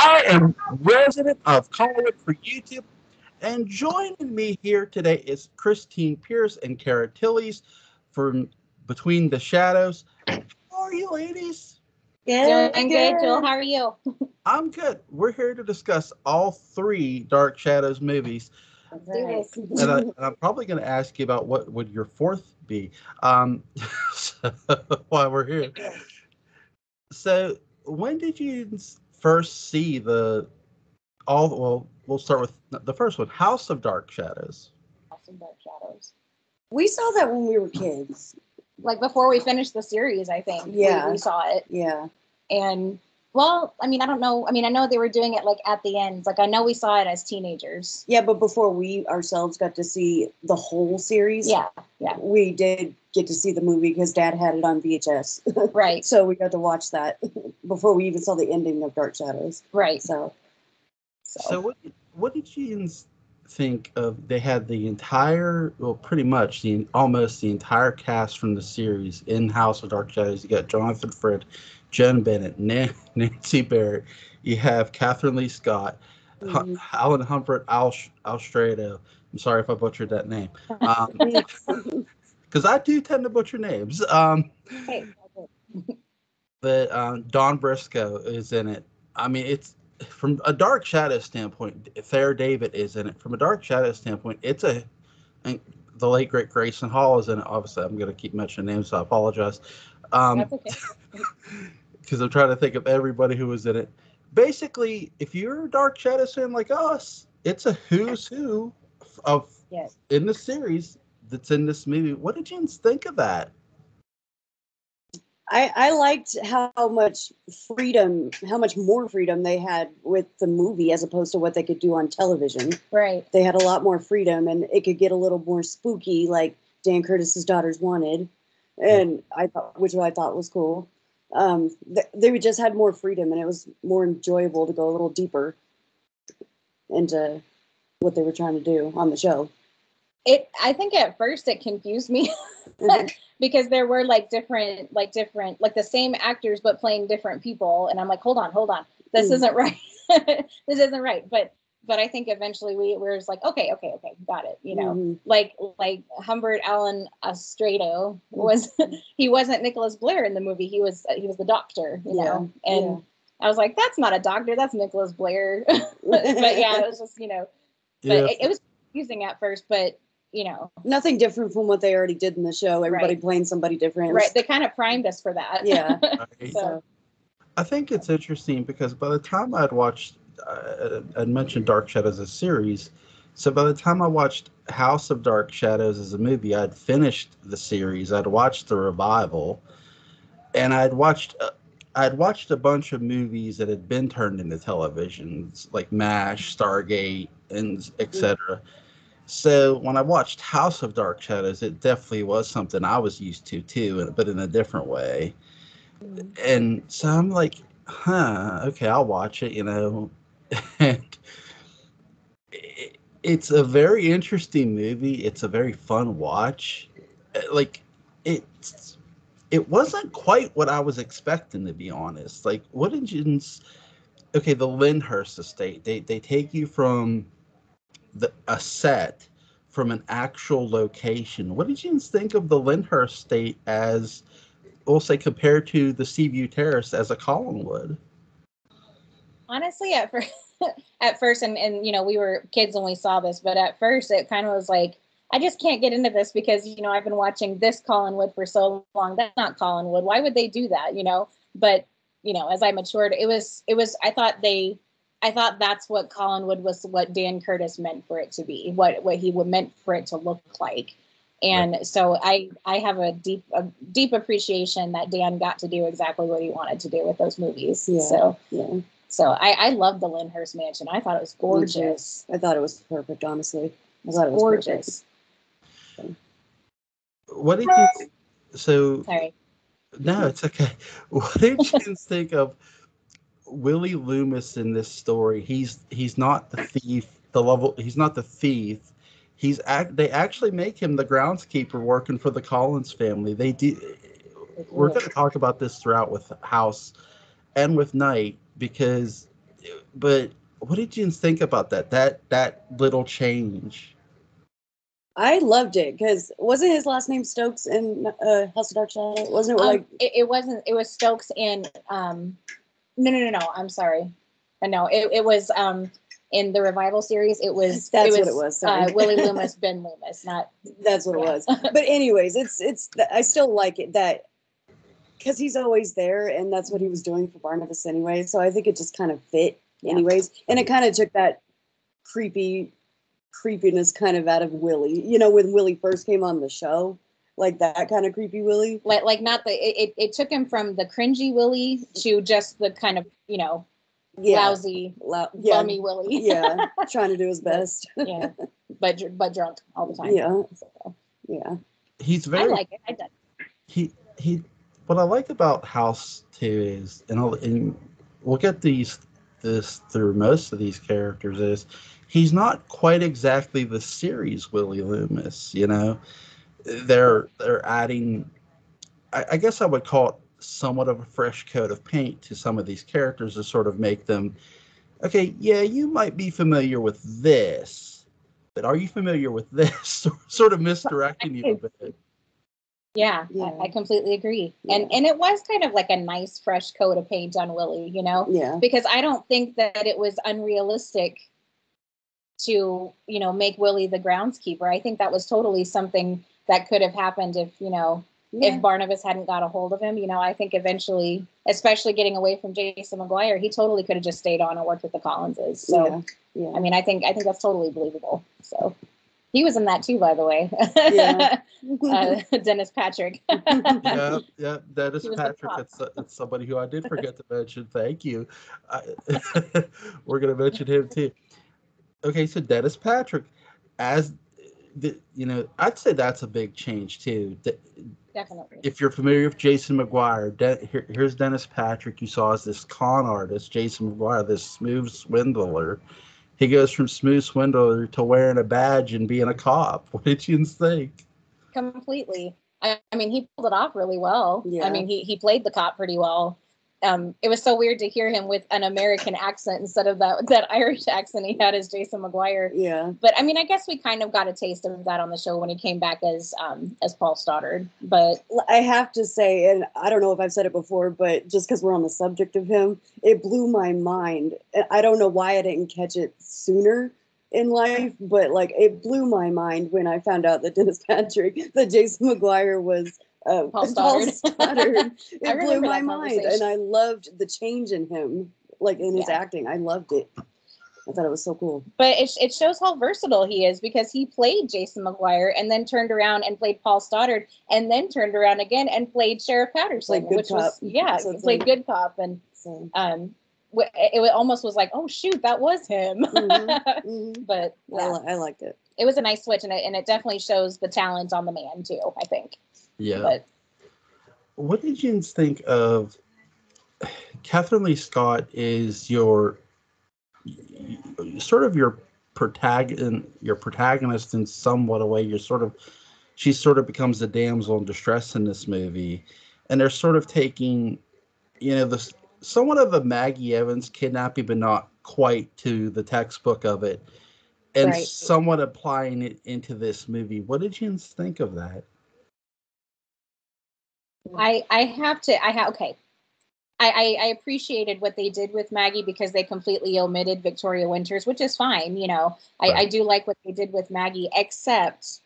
I am Resident of Collinwood for YouTube, and joining me here today is Christine Pierce and Cara Tillies from Between the Shadows. How are you, ladies? Doing good, Jule. How are you? I'm good. We're here to discuss all three Dark Shadows movies. Right. And I'm probably going to ask you about what would your fourth be so, while we're here. So, when did you first see we'll start with the first one, House of Dark Shadows. House of Dark Shadows. We saw that when we were kids. Like before we finished the series, I think. Yeah. We saw it. Yeah. And, well, I mean, I don't know. I mean, I know they were doing it like at the end. Like, I know we saw it as teenagers. Yeah, but before we ourselves got to see the whole series. Yeah. We did get to see the movie because Dad had it on VHS. Right. So we got to watch that before we even saw the ending of Dark Shadows. Right. So what did you think of? They had the entire, well, pretty much almost the entire cast from the series in House of Dark Shadows. You got Jonathan Frid, Joan Bennett, Nancy Barrett. You have Catherine Lee Scott, Alan Humphrey Alstrado. I'm sorry if I butchered that name. Because I do tend to butcher names. But Don Briscoe is in it. I mean, it's from a Dark Shadow standpoint. Fair David is in it. From a Dark Shadow standpoint, and the late great Grayson Hall is in it. Obviously, I'm going to keep mentioning names, so I apologize. That's okay. Because I'm trying to think of everybody who was in it. Basically, if you're a Dark Shadow fan like us, it's a who's who of in the series that's in this movie. What did you think of that? I liked how much more freedom they had with the movie as opposed to what they could do on television. Right. They had a lot more freedom, and it could get a little more spooky, like Dan Curtis's daughters wanted, and which I thought was cool. They just had more freedom, and it was more enjoyable to go a little deeper into what they were trying to do on the show. I think at first it confused me because there were different, the same actors, but playing different people. And I'm like, hold on. This isn't right. This isn't right. But I think eventually we were just like, okay, got it. You know, like Humbert Allen Astrado he wasn't Nicholas Blair in the movie. He was the doctor, you know, and I was like, that's not a doctor. That's Nicholas Blair. But yeah, it was just, but it was confusing at first, but nothing different from what they already did in the show. Everybody playing somebody different. Right. They kind of primed us for that. Yeah. So I think it's interesting because by the time I'd watched, I'd mentioned Dark Shadows as a series. So by the time I watched House of Dark Shadows as a movie, I'd finished the series. I'd watched the revival, and I'd watched a bunch of movies that had been turned into televisions, like MASH, Stargate, and etc. So when I watched House of Dark Shadows, it definitely was something I was used to too, but in a different way. And so I'm like, okay, I'll watch it, And it's a very interesting movie. It's a very fun watch. It wasn't quite what I was expecting, to be honest. Like, what did you? Okay, the Lyndhurst estate. They take you from a set from an actual location. What did you think of the Lyndhurst estate as, we'll say, compared to the Seaview Terrace as a Collinwood? Honestly, at first, and we were kids when we saw this, but at first it kind of was like, I just can't get into this because, I've been watching this Collinwood for so long. That's not Collinwood. Why would they do that? But, as I matured, it was, I thought that's what Collinwood was, what Dan Curtis meant for it to be, what he meant for it to look like. And so I have a deep appreciation that Dan got to do exactly what he wanted to do with those movies. So I love the Lyndhurst mansion. I thought it was gorgeous. I thought it was perfect, honestly. I thought it was gorgeous. Perfect. What did you Sorry. No, it's okay. What did you think of Willie Loomis in this story? He's not the thief. He's not the thief. They actually make him the groundskeeper working for the Collins family. They do. We're going to talk about this throughout with House and with Night, because But what did you think about that little change? I loved it because wasn't his last name Stokes in House of Dark Shadow? Wasn't it like it wasn't? It was Stokes in no. I'm sorry. No, it was in the revival series. It was what it was. Willie Loomis, Ben Loomis, not. That's what it was. But anyways, it's I still like it that because he's always there, and that's what he was doing for Barnabas anyway. So I think it just kind of fit, anyways, and it kind of took that creepiness kind of out of Willie. You know, when Willie first came on the show, like that kind of creepy Willie. Like not the it took him from the cringy Willie to just the kind of lousy bummy Willie. Yeah, trying to do his best. Yeah, but drunk all the time. Yeah, so, yeah. He's very. I like it. I did. He. What I like about House 2 is, and we'll get this through most of these characters, is he's not quite exactly the series Willie Loomis. You know, they're adding. I guess I would call it somewhat of a fresh coat of paint to some of these characters to sort of make them, okay, yeah, you might be familiar with this, but are you familiar with this? Sort of misdirecting you a bit. Yeah. I completely agree. Yeah. And it was kind of like a nice fresh coat of paint on Willie, Yeah. Because I don't think that it was unrealistic to, make Willie the groundskeeper. I think that was totally something that could have happened if, if Barnabas hadn't got a hold of him. I think eventually, especially getting away from Jason McGuire, he totally could have just stayed on and worked with the Collinses. So, I mean, I think that's totally believable. So he was in that too, by the way. Yeah. Dennis Patrick. yeah. Dennis Patrick. It's somebody who I did forget to mention. Thank you. We're going to mention him too. Okay, so Dennis Patrick, as I'd say that's a big change too. Definitely. If you're familiar with Jason McGuire, here's Dennis Patrick. You saw as this con artist, Jason McGuire, this smooth swindler. He goes from smooth swindler to wearing a badge and being a cop. What did you think? Completely. I mean, he pulled it off really well. Yeah. I mean, he played the cop pretty well. It was so weird to hear him with an American accent instead of that Irish accent he had as Jason McGuire. Yeah. But I mean, I guess we kind of got a taste of that on the show when he came back as Paul Stoddard. But I have to say, and I don't know if I've said it before, but just because we're on the subject of him, it blew my mind. I don't know why I didn't catch it sooner in life, but like it blew my mind when I found out that Jason McGuire was Paul Stoddard. It blew my mind, and I loved the change in him, like in his acting. I loved it. I thought it was so cool. But it shows how versatile he is, because he played Jason McGuire and then turned around and played Paul Stoddard and then turned around again and played Sheriff Patterson, played good cop. And it almost was like, oh shoot, that was him. Mm-hmm. But I liked it. It was a nice switch, and it definitely shows the talent on the man too, I think. Yeah. But what did you think of Catherine Lee Scott is your protagonist in somewhat a way. She sort of becomes the damsel in distress in this movie, and they're sort of taking, the somewhat of a Maggie Evans kidnapping, but not quite to the textbook of it, and somewhat applying it into this movie. What did you think of that? I appreciated what they did with Maggie, because they completely omitted Victoria Winters, which is fine. I do like what they did with Maggie, except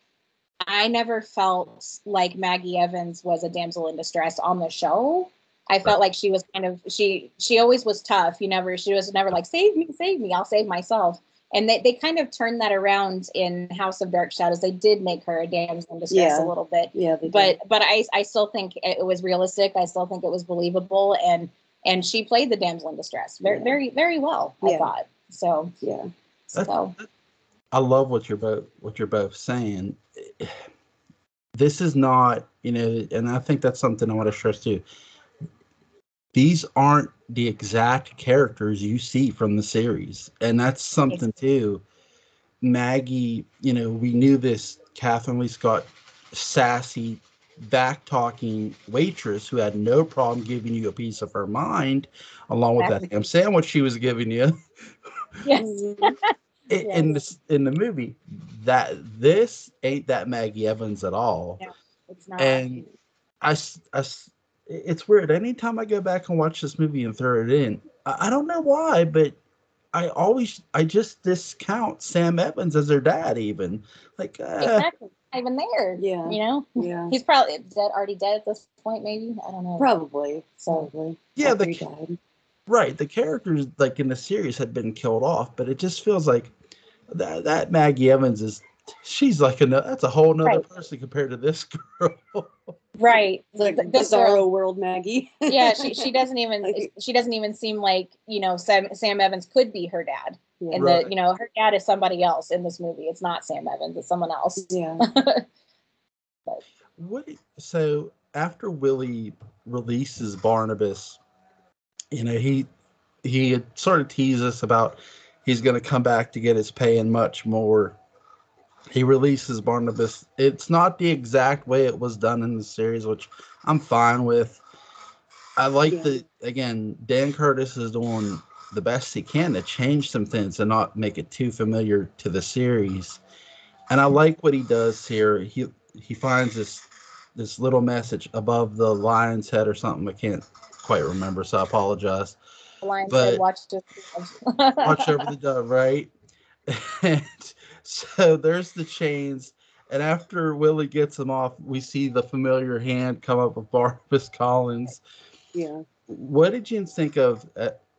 I never felt like Maggie Evans was a damsel in distress on the show. I felt like she was kind of, she always was tough. She was never like, save me, I'll save myself. And they kind of turned that around in House of Dark Shadows. They did make her a damsel in distress a little bit. Yeah, but I still think it was realistic. I still think it was believable, and she played the damsel in distress very, very well. I thought so. Yeah. So I love what you're both saying. This is not, and I think that's something I want to stress too. These aren't the exact characters you see from the series. And that's something too. Maggie, we knew this Catherine Lee Scott, sassy, back-talking waitress who had no problem giving you a piece of her mind, along with that Exactly. ham sandwich she was giving you. Yes. Mhm. In this in the movie, that this ain't that Maggie Evans at all. No, it's not. And it's weird. Anytime I go back and watch this movie and throw it in, I don't know why, but I just discount Sam Evans as her dad. Even like, Exactly. Not even there. Yeah. You know? Yeah. He's probably already dead at this point, maybe. I don't know. Probably. So Probably. yeah, After he died. right. The characters like in the series had been killed off, but it just feels like that Maggie Evans is. She's like that's a whole nother Right. person compared to this girl. Right. It's like This Bizarro girl, World Maggie. yeah, she doesn't even seem like, Sam Evans could be her dad. Yeah. And Right. her dad is somebody else in this movie. It's not Sam Evans, it's someone else. Yeah. So after Willie releases Barnabas, he had sort of teased us about he's going to come back to get his pay and much more. He releases Barnabas. It's not the exact way it was done in the series, which I'm fine with. I like again, Dan Curtis is doing the best he can to change some things and not make it too familiar to the series. And I like what he does here. He finds this little message above the lion's head or something. I can't quite remember, so I apologize. The lion But said, "Watch watch over the dove, right? And so there's the chains. And after Willie gets them off, we see the familiar hand come up with Barnabas Collins. Yeah. What did you think of?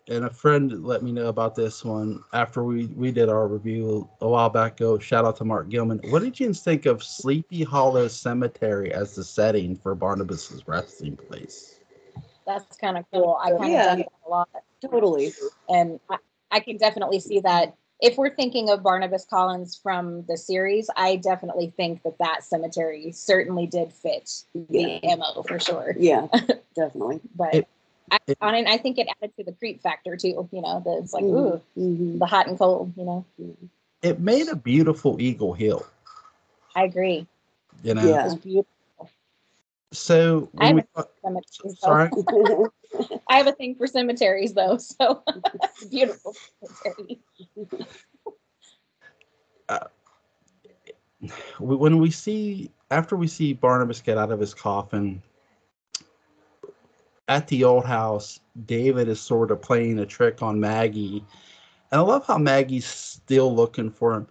And a friend let me know about this one after we did our review a while back ago. Shout out to Mark Gilman. What did you think of Sleepy Hollow Cemetery as the setting for Barnabas's resting place? That's kind of cool. I kind of dug that a lot. Totally. And I can definitely see that. If we're thinking of Barnabas Collins from the series, I definitely think that cemetery certainly did fit the MO for sure. Yeah, definitely. But I think it added to the creep factor too. It's like, ooh, the hot and cold. It made a beautiful Eagle Hill. I agree. Yeah. It was beautiful. So when sorry. I have a thing for cemeteries, though, so it's a beautiful cemetery. After we see Barnabas get out of his coffin at the old house, David is sort of playing a trick on Maggie, and I love how Maggie's still looking for him.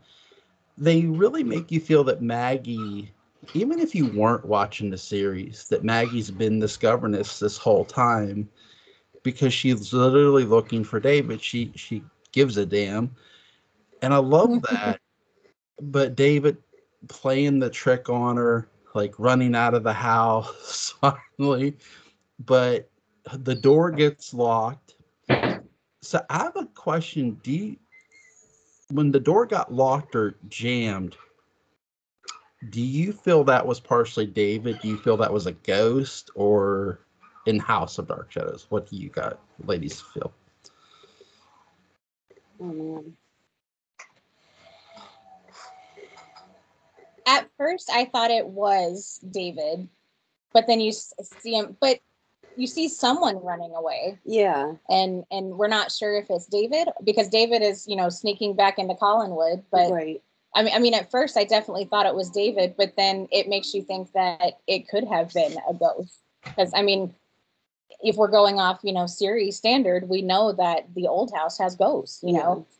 They really make you feel that Maggie, even if you weren't watching the series, that Maggie's been this governess this whole time, because she's literally looking for David. She gives a damn. And I love that. But David playing the trick on her, like running out of the house finally. But the door gets locked. So I have a question. When the door got locked or jammed, do you feel that was partially David? Do you feel that was a ghost, or in House of Dark Shadows? What do you got, ladies, feel? Oh man. At first, I thought it was David, but then you see him, but you see someone running away. Yeah. And we're not sure if it's David, because David is, sneaking back into Collinwood. But right. I mean, at first I definitely thought it was David, but then it makes you think that it could have been a ghost. Because, I mean, if we're going off, series standard, we know that the old house has ghosts,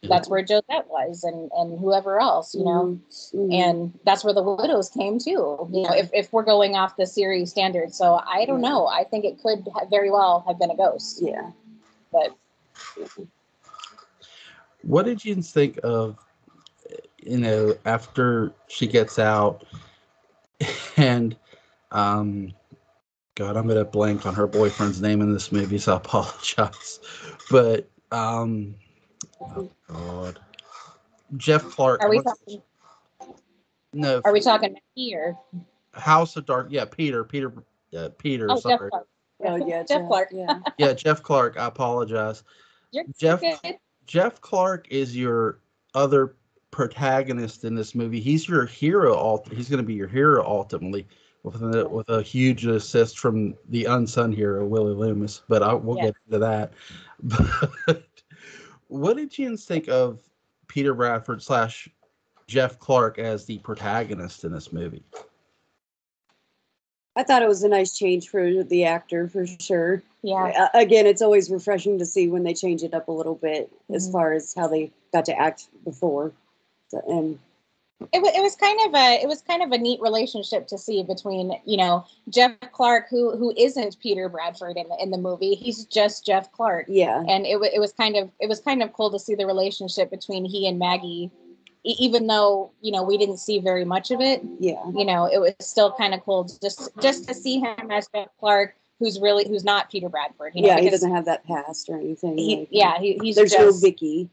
that's where Josette was and whoever else, and that's where the widows came too, if we're going off the series standard. So I don't know. I think it could very well have been a ghost. Yeah. But what did you think of, after she gets out and, God, I'm going to blank on her boyfriend's name in this movie, so I apologize. But, oh, God. Jeff Clark. are we talking? No. Are we talking here? House of Dark. Yeah, Peter. Oh, Sorry. Jeff Clark. Oh, yeah. Jeff Clark. Yeah. Yeah, Jeff Clark. I apologize. Jeff Clark is your other protagonist in this movie. He's your hero. He's going to be your hero ultimately. with a huge assist from the unsung hero Willie Loomis. But we'll get into that. But what did you think of Peter Bradford / Jeff Clark as the protagonist in this movie? I thought it was a nice change for the actor, for sure. Yeah. Again, it's always refreshing to see when they change it up a little bit as far as how they got to act before. And it was kind of a neat relationship to see between, you know, Jeff Clark, who isn't Peter Bradford in the movie. He's just Jeff Clark. Yeah. And it was kind of cool to see the relationship between he and Maggie. Even though, you know, we didn't see very much of it, yeah, you know, it was still kind of cool just to see him as Jeff Clark, who's not Peter Bradford. You know, yeah, he doesn't have that past or anything. He's there's just, no Vicky.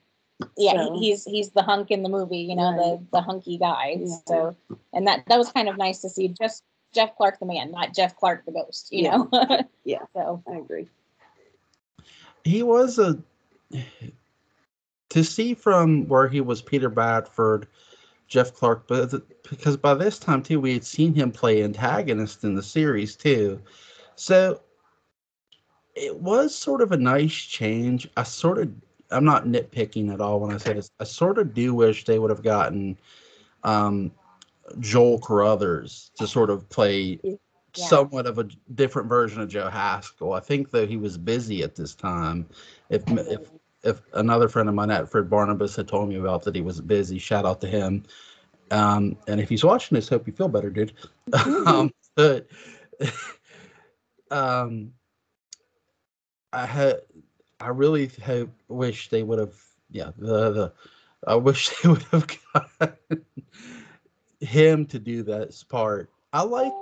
Yeah, so. he's the hunk in the movie, you know, right. the hunky guy. Yeah. So, and that was kind of nice to see, just Jeff Clark the man, not Jeff Clark the ghost. You know. Yeah. So I agree. He was to see from where he was Peter Bradford, Jeff Clark, but because by this time too we had seen him play antagonist in the series too, so it was sort of a nice change. I'm not nitpicking at all when I say this. I sort of do wish they would have gotten Joel Carruthers to sort of play somewhat of a different version of Joe Haskell. I think though he was busy at this time. If another friend of mine, Fred Barnabas, had told me about that he was busy, shout out to him. And if he's watching this, hope you feel better, dude. But I really wish they would have. Yeah, I wish they would have gotten him to do that part. I like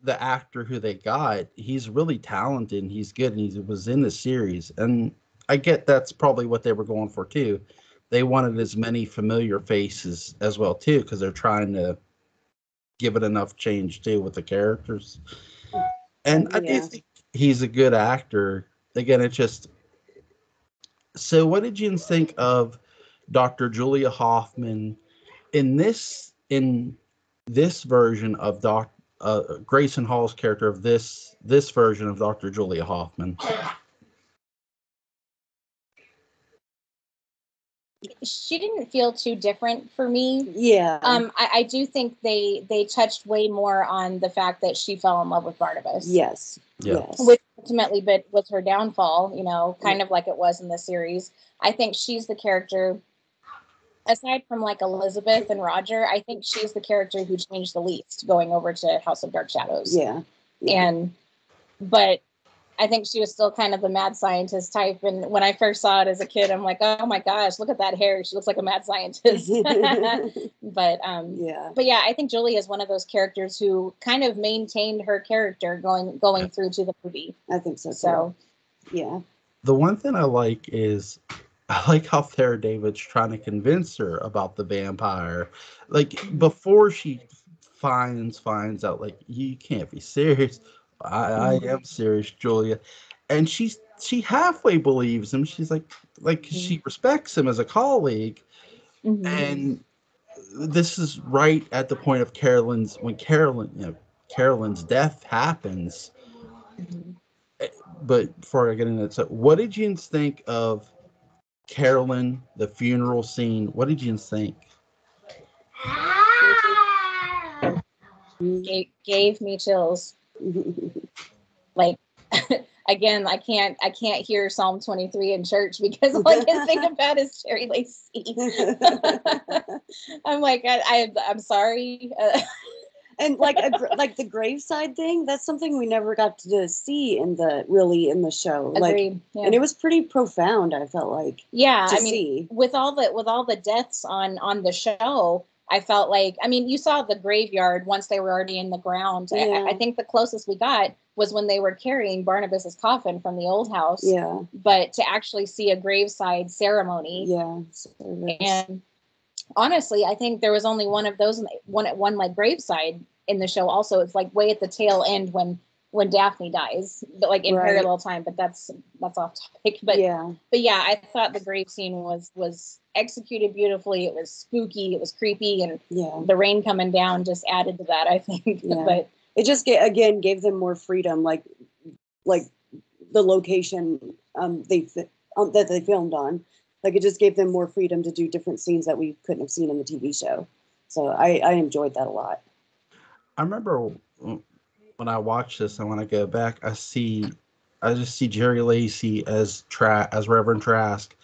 the actor who they got. He's really talented and he's good, and he was in the series. And I get that's probably what they were going for too. They wanted as many familiar faces as well too, because they're trying to give it enough change too with the characters. And I do think he's a good actor. Again, it's just. So, what did you think of Dr. Julia Hoffman in this version of Grayson Hall's character of this version of Dr. Julia Hoffman? She didn't feel too different for me. Yeah. I do think they touched way more on the fact that she fell in love with Barnabas. Yes. Yeah. Yes. Which ultimately was her downfall, you know, kind of like it was in the series. I think she's the character, aside from like Elizabeth and Roger, I think she's the character who changed the least going over to House of Dark Shadows. Yeah. But I think she was still kind of the mad scientist type. And when I first saw it as a kid, I'm like, oh my gosh, look at that hair. She looks like a mad scientist. But yeah, I think Julie is one of those characters who kind of maintained her character going through to the movie. I think so. So, yeah. The one thing I like is I like how Sarah David's trying to convince her about the vampire. Like before she finds out, like, you can't be serious. I am serious, Julia. And she halfway believes him. She's like she respects him as a colleague. Mm-hmm. And this is right at the point of Carolyn's death happens. Mm-hmm. But before I get into it, so what did you think of Carolyn, the funeral scene? What did you think? Gave me chills. Like, again, I can't hear Psalm 23 in church because all I can think about is Cherry Lacey. I'm like, I'm sorry. And like the graveside thing, that's something we never got to see in the show. Agreed. Yeah. And it was pretty profound, I felt like. Yeah, see. with all the deaths on the show, I felt like, you saw the graveyard once they were already in the ground. Yeah. I think the closest we got was when they were carrying Barnabas's coffin from the old house. Yeah. But to actually see a graveside ceremony. Yeah. And honestly, I think there was only one of those, one like graveside in the show. Also, it's like way at the tail end when Daphne dies, but like in parallel time. But that's off topic. But yeah, I thought the grave scene was executed beautifully. It was spooky. It was creepy, and the rain coming down just added to that, I think. Yeah. But It just again gave them more freedom, like the location that they filmed on. Like it just gave them more freedom to do different scenes that we couldn't have seen in the TV show. So I enjoyed that a lot. I remember when I watch this and when I go back, I just see Jerry Lacey as Reverend Trask,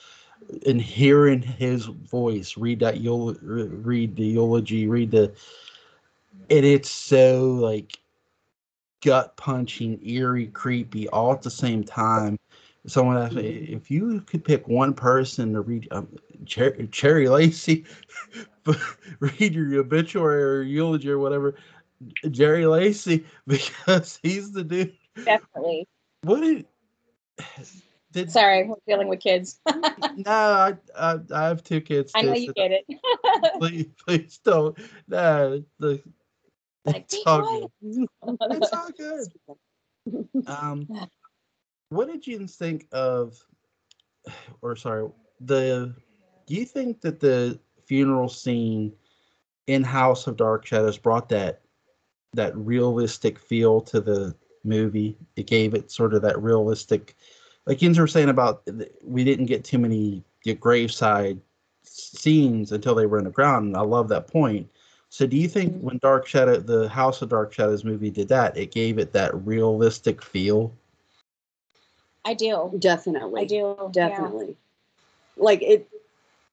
and hearing his voice read the eulogy, and it's so like gut punching, eerie, creepy, all at the same time. Someone asked me if you could pick one person to read Cherry Lacey, read your obituary or eulogy or whatever. Jerry Lacey, because he's the dude. Definitely. What did? Sorry, we're dealing with kids. No, I have two kids too. I know you get it. Please don't. No, it's all good. It's all good. What did you think of? Or sorry, do you think that the funeral scene in House of Dark Shadows brought that realistic feel to the movie? It gave it sort of that realistic, like you were saying about we didn't get too many graveside scenes until they were in the ground, and I love that point. So do you think when the House of Dark Shadows movie did that, it gave it that realistic feel? I do. Definitely. I do. Definitely. Yeah.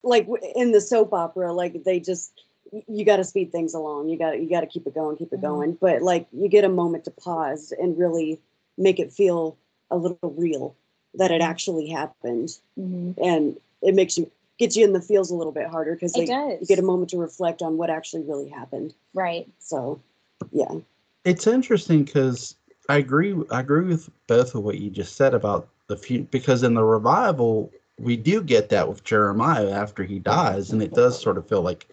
Like in the soap opera, like they just, you got to speed things along. You got to keep it going, going. But like you get a moment to pause and really make it feel a little real that it actually happened. And it gets you in the feels a little bit harder because you get a moment to reflect on what actually really happened. Right. So, yeah. It's interesting because I agree with both of what you just said about because in the revival we do get that with Jeremiah after he dies, and it does sort of feel like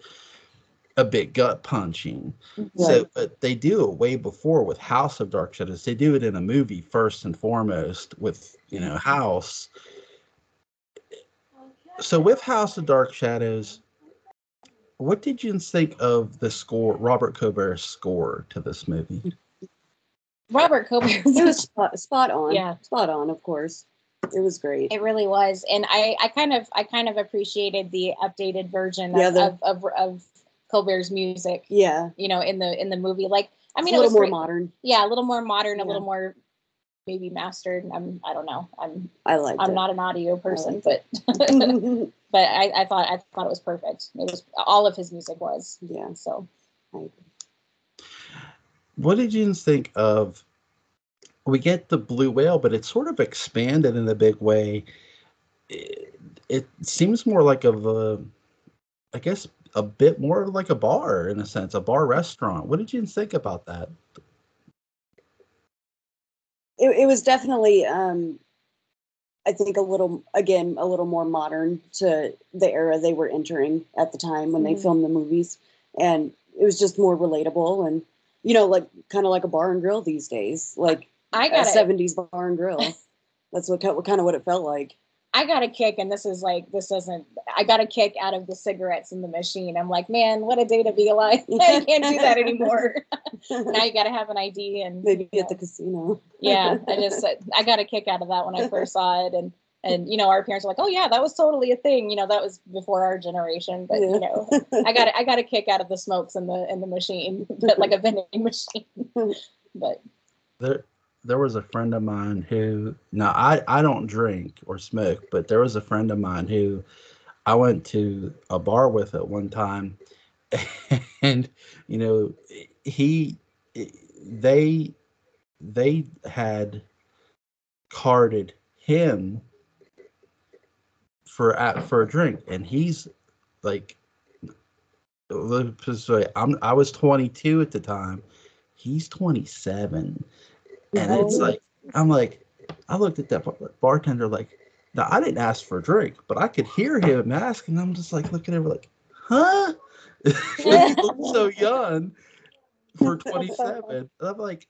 a bit gut punching. Right. So, but they do it way before with House of Dark Shadows. They do it in a movie first and foremost with House. So with House of Dark Shadows, what did you think of the score, Robert Colbert's score to this movie? Robert Colbert. It was spot on. Yeah. Spot on, of course. It was great. It really was. And I kind of appreciated the updated version of Colbert's music. Yeah. In the movie. Like, I mean, it was a little more modern. Yeah, a little more modern, a little more maybe mastered. I don't know. I'm not an audio person, but but I thought it was perfect. It was, all of his music was. Yeah. So what did you think of, we get the blue whale, but it's sort of expanded in a big way. It seems more like I guess a bit more like a bar in a sense, a bar restaurant. What did you think about that? It was definitely, I think a little more modern to the era they were entering at the time when they filmed the movies. And it was just more relatable and, like kind of like a bar and grill these days, like a 70s bar and grill. That's what it felt like. I got a kick, and I got a kick out of the cigarettes in the machine. I'm like, man, what a day to be alive. I can't do that anymore. Now you got to have an ID and maybe at the casino. Yeah. I got a kick out of that when I first saw it. And our parents were like, oh yeah, that was totally a thing. That was before our generation, but I got a kick out of the smokes in the machine, but like a vending machine. But there was a friend of mine who, now I don't drink or smoke, but there was a friend of mine who I went to a bar with at one time, and they had carded him for a drink, and he's like, I was 22 at the time, he's 27. And it's like, I looked at that bartender like, now I didn't ask for a drink, but I could hear him asking. I'm just like looking at him like, huh? He looks so young for 27. And I'm like,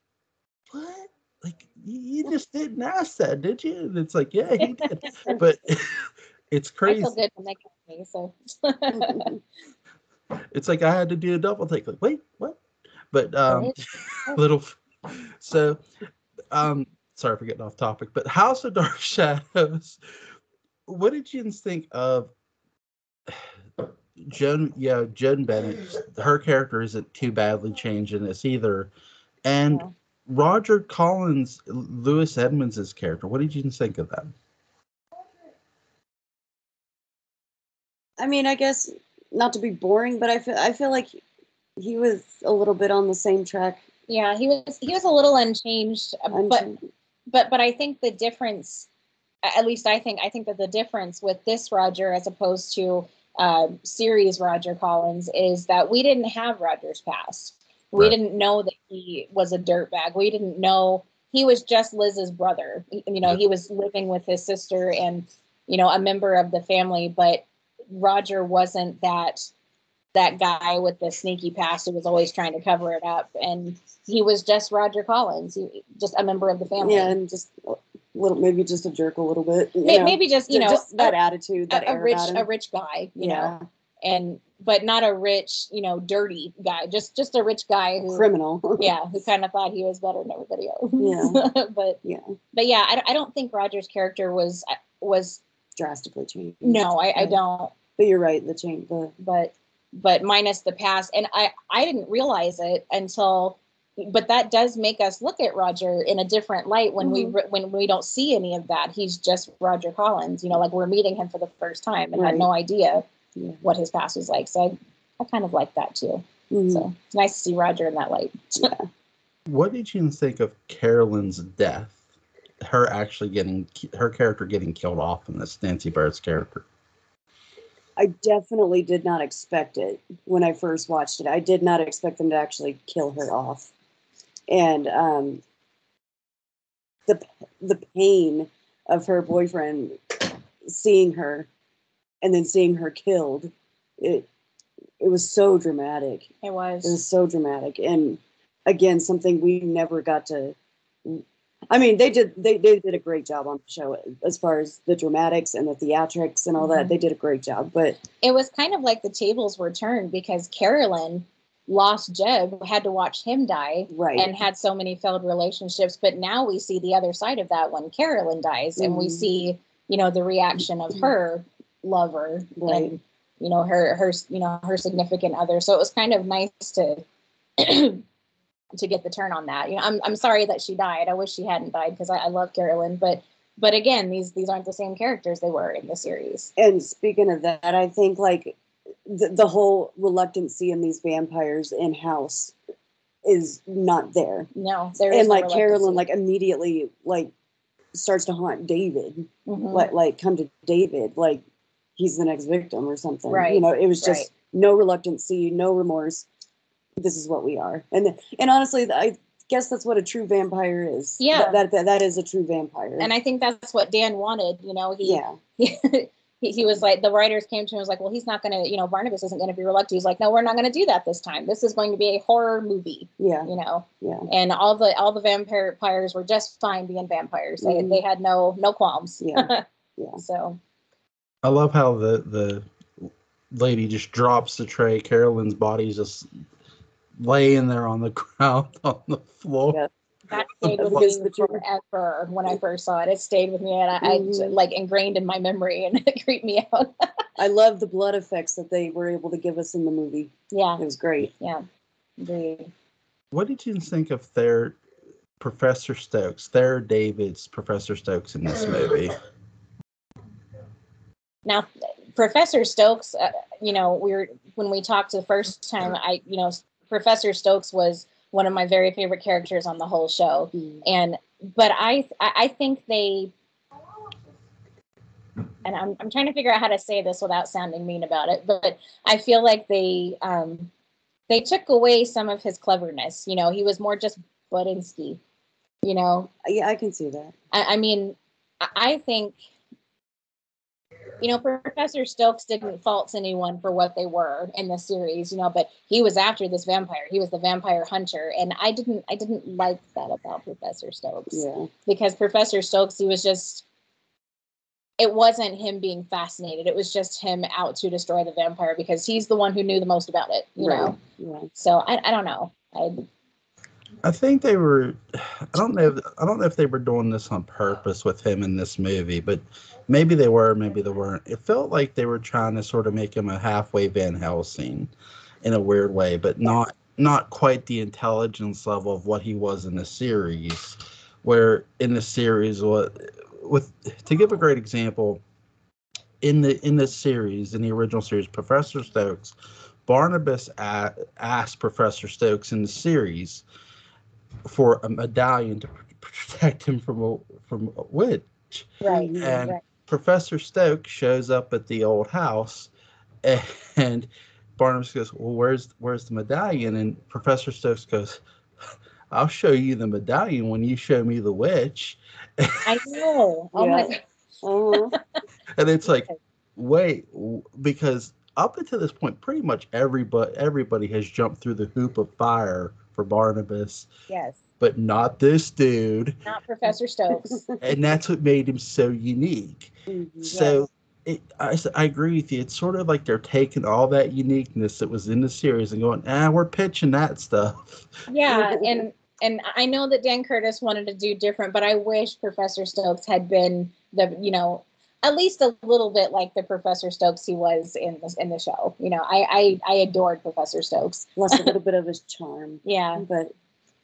what? Like, you just didn't ask that, did you? And it's like, yeah, he did. But it's crazy. I feel good to make it, so. It's like I had to do a double take. Like, wait, what? But little So, sorry for getting off topic, but House of Dark Shadows. What did you think of Joan? Yeah, Joan Bennett. Her character isn't too badly changed in this either, and Yeah. Roger Collins, Lewis Edmonds' character. What did you think of them? I mean, I guess not to be boring, but I feel like he was a little bit on the same track. Yeah, he was a little unchanged, but I think the difference, at least I think that the difference with this Roger as opposed to series Roger Collins is that we didn't have Roger's past. We Right. didn't know that he was a dirtbag. We didn't know he was just Liz's brother. He was living with his sister and a member of the family, but Roger wasn't that guy with the sneaky past who was always trying to cover it up, and he was just Roger Collins, just a member of the family. Yeah, and just maybe just a jerk a little bit. Maybe just just that attitude, that a air rich about him. a rich guy, Yeah. but not a rich, dirty guy. Just a rich guy who Criminal. yeah, who kind of thought he was better than everybody else. Yeah. but yeah, I don't think Roger's character was Drastically changed. no, I don't. But you're right. The change. But minus the past, and I didn't realize it until, but that does make us look at Roger in a different light when we don't see any of that. He's just Roger Collins, like we're meeting him for the first time and had no idea what his past was like. So I kind of like that too. Mm-hmm. So it's nice to see Roger in that light. Yeah. What did you think of Carolyn's death? Her character getting killed off in this, Nancy Barrett's character. I definitely did not expect it when I first watched it. I did not expect them to actually kill her off. And the pain of her boyfriend seeing her and then seeing her killed, it was so dramatic. It was so dramatic. And again, something we never got to. I mean, they did a great job on the show as far as the dramatics and the theatrics and all that. They did a great job, but it was kind of like the tables were turned because Carolyn lost Jeb, had to watch him die, and had so many failed relationships. But now we see the other side of that when Carolyn dies, and we see, the reaction of her lover and her significant other. So it was kind of nice to to get the turn on that. I'm sorry that she died. I wish she hadn't died because I love Carolyn, but again, these aren't the same characters they were in the series. And speaking of that, I think like the whole reluctancy in these vampires in house is not there. No, there is. And like Carolyn, like immediately like starts to haunt David, like come to David, like he's the next victim or something. Right. It was just no reluctancy, no remorse. This is what we are, and honestly, I guess that's what a true vampire is. Yeah, that is a true vampire, and I think that's what Dan wanted. He was like, the writers came to him and was like, well, he's not going to, Barnabas isn't going to be reluctant. He's like, no, we're not going to do that this time. This is going to be a horror movie. Yeah, and all the vampires were just fine being vampires. They had no qualms. Yeah. So I love how the lady just drops the tray. Carolyn's body's just laying there on the ground on the floor. Yeah. That stayed with me forever when I first saw it. It stayed with me, and I like ingrained in my memory, and it creeped me out. I love the blood effects that they were able to give us in the movie. Yeah, it was great. Yeah, agreed. What did you think of their Professor Stokes, their David's Professor Stokes in this movie? Now, Professor Stokes, when we talked the first time, Professor Stokes was one of my very favorite characters on the whole show. But I think they, and I'm trying to figure out how to say this without sounding mean about it, but I feel like they took away some of his cleverness. He was more just Budinsky, Yeah, I can see that. I mean, I think, Professor Stokes didn't fault anyone for what they were in the series, but he was after this vampire. He was the vampire hunter, and I didn't like that about Professor Stokes. Yeah. Because Professor Stokes, he was just, it wasn't him being fascinated. It was just him out to destroy the vampire because he's the one who knew the most about it, you know? Yeah. So I don't know. I think they were. I don't know. I don't know if they were doing this on purpose with him in this movie, but maybe they were. Maybe they weren't. It felt like they were trying to sort of make him a halfway Van Helsing, in a weird way, but not quite the intelligence level of what he was in the series. Where in the series, what with to give a great example, in the series, in the original series, Professor Stokes, Barnabas asked Professor Stokes in the series for a medallion to protect him from a witch. Right. And Right. Professor Stokes shows up at the old house, and Barnabas goes, "Well, where's the medallion?" And Professor Stokes goes, "I'll show you the medallion when you show me the witch." I know. Oh my Yeah. god. Uh-huh. And it's like, wait, because up until this point, pretty much everybody has jumped through the hoop of fire for Barnabas, Yes. but not this dude. Not Professor Stokes. And that's what made him so unique. Mhm. So I agree with you. It's sort of like they're taking all that uniqueness that was in the series and going, we're pitching that stuff. Yeah, and I know that Dan Curtis wanted to do different, but I wish Professor Stokes had been at least a little bit like the Professor Stokes he was in the show. I adored Professor Stokes. Lost a little bit of his charm. Yeah. But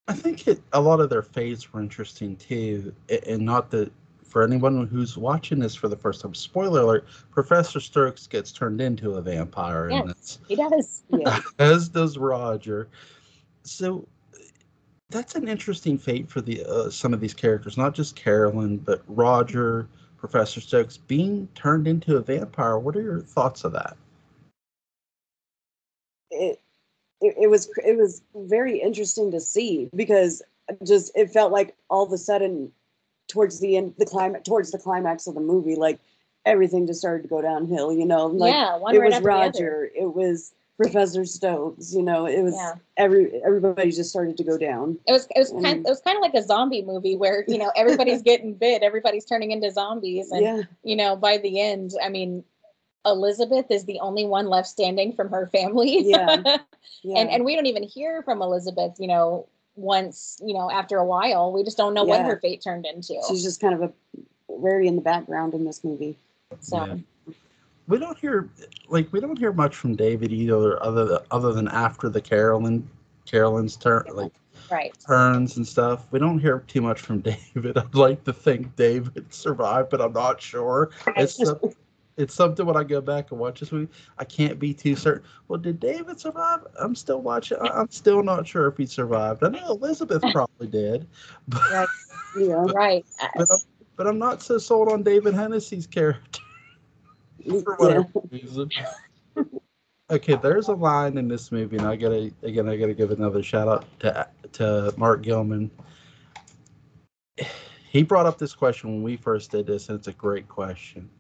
I think a lot of their fates were interesting too, and not that for anyone who's watching this for the first time. Spoiler alert: Professor Stokes gets turned into a vampire in Yes, this, he does. yeah. as does Roger. So that's an interesting fate for the some of these characters, not just Carolyn, but Roger, Professor Stokes being turned into a vampire. What are your thoughts of that? It, it was very interesting to see because just it felt like all of a sudden towards the end towards the climax of the movie, like everything just started to go downhill, like Yeah, one it right was after the other. Roger, it was Professor Stokes, it was Yeah. everybody just started to go down. It was kind of like a zombie movie where everybody's getting bit, everybody's turning into zombies, and Yeah. by the end, I mean, Elizabeth is the only one left standing from her family. Yeah. Yeah. And we don't even hear from Elizabeth, once, after a while. We just don't know what Yeah. her fate turned into. She's just kind of a very in the background in this movie. So Yeah. We don't hear much from David either, other than after the Carolyn's turn, like right. turns and stuff. We don't hear too much from David. I'd like to think David survived, but I'm not sure. It's something when I go back and watch this movie, I can't be too certain. Well, did David survive? I'm still watching. I'm still not sure if he survived. I know Elizabeth probably did, but Right. Yeah. but, Right. but I'm not so sold on David Hennessy's character for whatever reason. Okay, there's a line in this movie, and I gotta give another shout out to Mark Gilman. He brought up this question when we first did this, and it's a great question.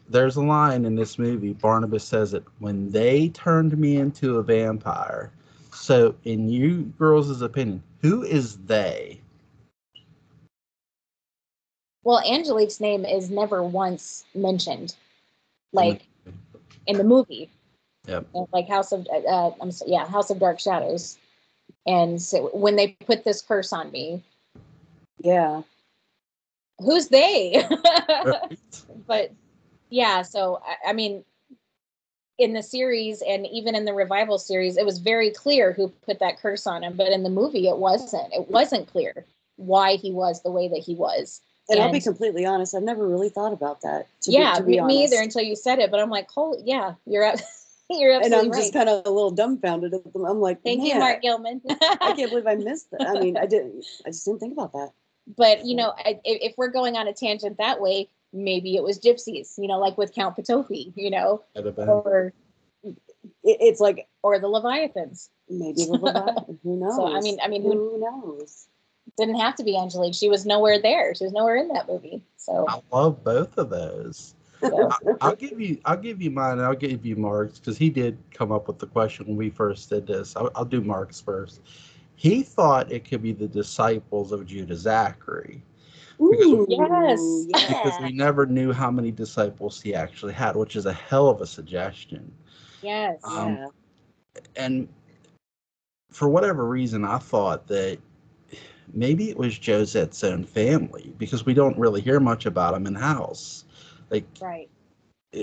There's a line in this movie, Barnabas says it, when they turned me into a vampire. So, in you girls' opinion, who is they? Well, Angelique's name is never once mentioned, In like in the movie. Yep. Like House of House of Dark Shadows. And so when they put this curse on me, Yeah. who's they? Right. But yeah, so I mean, in the series and even in the revival series, it was very clear who put that curse on him. But in the movie, it wasn't. It wasn't clear why he was the way that he was. And I'll be completely honest, I've never really thought about that. To be honest. Me either until you said it. But I'm like, holy, yeah, you're you're absolutely and I'm right. just kind of a little dumbfounded at them. I'm like, Thank you, Mark Gilman. I can't believe I missed that. I mean, I just didn't think about that. But if we're going on a tangent that way, maybe it was gypsies, like with Count Patofi, or it's like, or the Leviathans. Maybe the Leviathan. Who knows? So I mean, who knows? Didn't have to be Angelique. She was nowhere there. She was nowhere in that movie. So I love both of those. So. I'll give you mine, and I'll give you Mark's, because he did come up with the question when we first did this. I'll do Mark's first. He thought it could be the disciples of Judah Zachary. Because we never knew how many disciples he actually had, which is a hell of a suggestion. Yes. And for whatever reason, I thought that maybe it was Josette's own family, because we don't really hear much about him in House. Like, Right.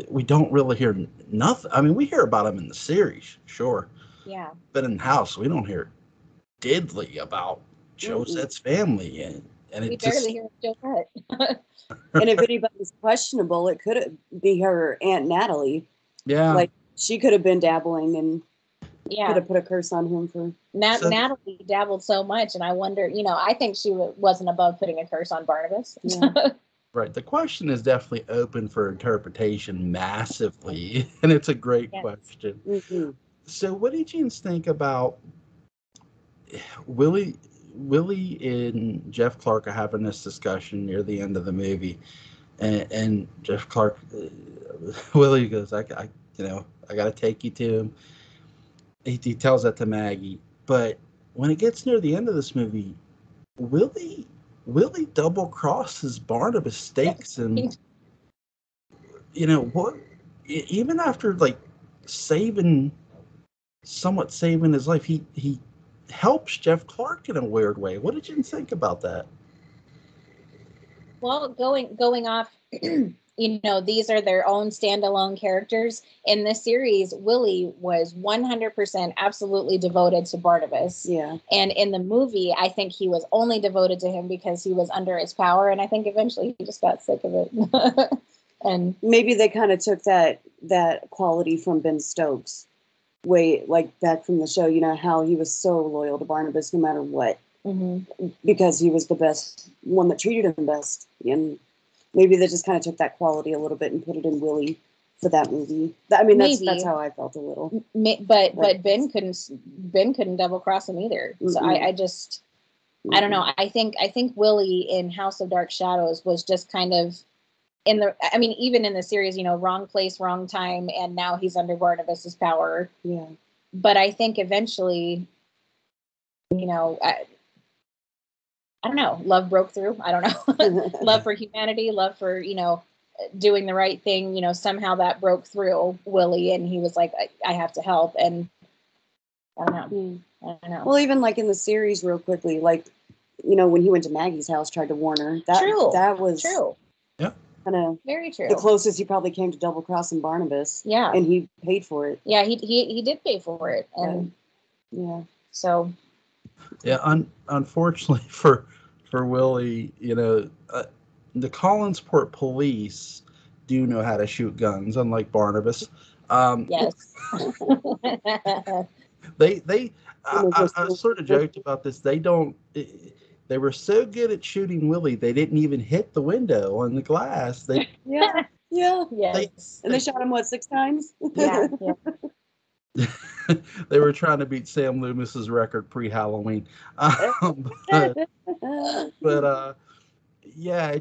we don't really hear nothing. I mean, we hear about him in the series, sure, Yeah. but in House, we don't hear diddly about Josette's family, and We it barely just hear Josette. And if anybody's questionable, it could be her Aunt Natalie. yeah. Like, she could have been dabbling and could Yeah. have put a curse on him for. So- Natalie dabbled so much, and I wonder, I think she wasn't above putting a curse on Barnabas. Yeah. Right. The question is definitely open for interpretation massively, and it's a great Yes. question. Mhm. So, what did you think about Willie? Willie and Jeff Clark are having this discussion near the end of the movie, and Jeff Clark, Willie goes, I got to take you to him." He tells that to Maggie, but when it gets near the end of this movie, Willie double crosses Barnabas Stakes, and what? Even after like saving, somewhat saving his life, he helps Jeff Clark in a weird way. What did you think about that? Well, going off, these are their own standalone characters. In this series, Willie was 100% absolutely devoted to Barnabas. Yeah. And in the movie, I think he was only devoted to him because he was under his power. And I think eventually he just got sick of it. And maybe they kind of took that quality from Ben Stokes, way like back from the show. How he was so loyal to Barnabas no matter what, because he was the best one that treated him best. And maybe they just kind of took that quality a little bit and put it in Willie for that movie. I mean, that's how I felt a little. But Ben couldn't double cross him either. So I just I don't know. I think Willie in House of Dark Shadows was just kind of even in the series, wrong place, wrong time, and now he's under Barnabas's power. Yeah. But I think eventually, I don't know, love broke through. I don't know. Love for humanity, love for, doing the right thing, somehow that broke through Willie, and he was like, I have to help. And I don't know. I don't know. Well, even like in the series, real quickly, like, when he went to Maggie's house, tried to warn her. That was true. Yeah. Kind of very true. The closest he probably came to double crossing Barnabas. Yeah. And he paid for it. Yeah, he did pay for it. And yeah. So yeah, unfortunately for Willie, the Collinsport police do know how to shoot guns, unlike Barnabas. Yes. I sort of joked about this. They were so good at shooting Willie, they didn't even hit the window on the glass. Yeah. Yes. And they shot him 6 times? Yeah. They were trying to beat Sam Loomis's record pre-Halloween. Yeah,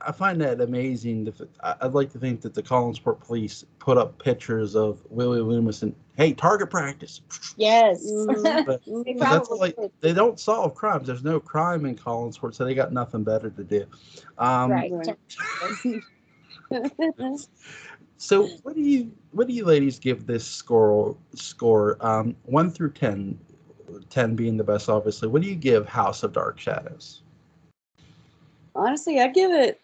I find that amazing. I'd like to think that the Collinsport police put up pictures of Willie Loomis and, hey, target practice. Yes. But they don't solve crimes. There's no crime in Collinsport, so they got nothing better to do. Right. So what do you ladies give this score? 1 through 10, 10 being the best, obviously. What do you give House of Dark Shadows? Honestly, I'd give it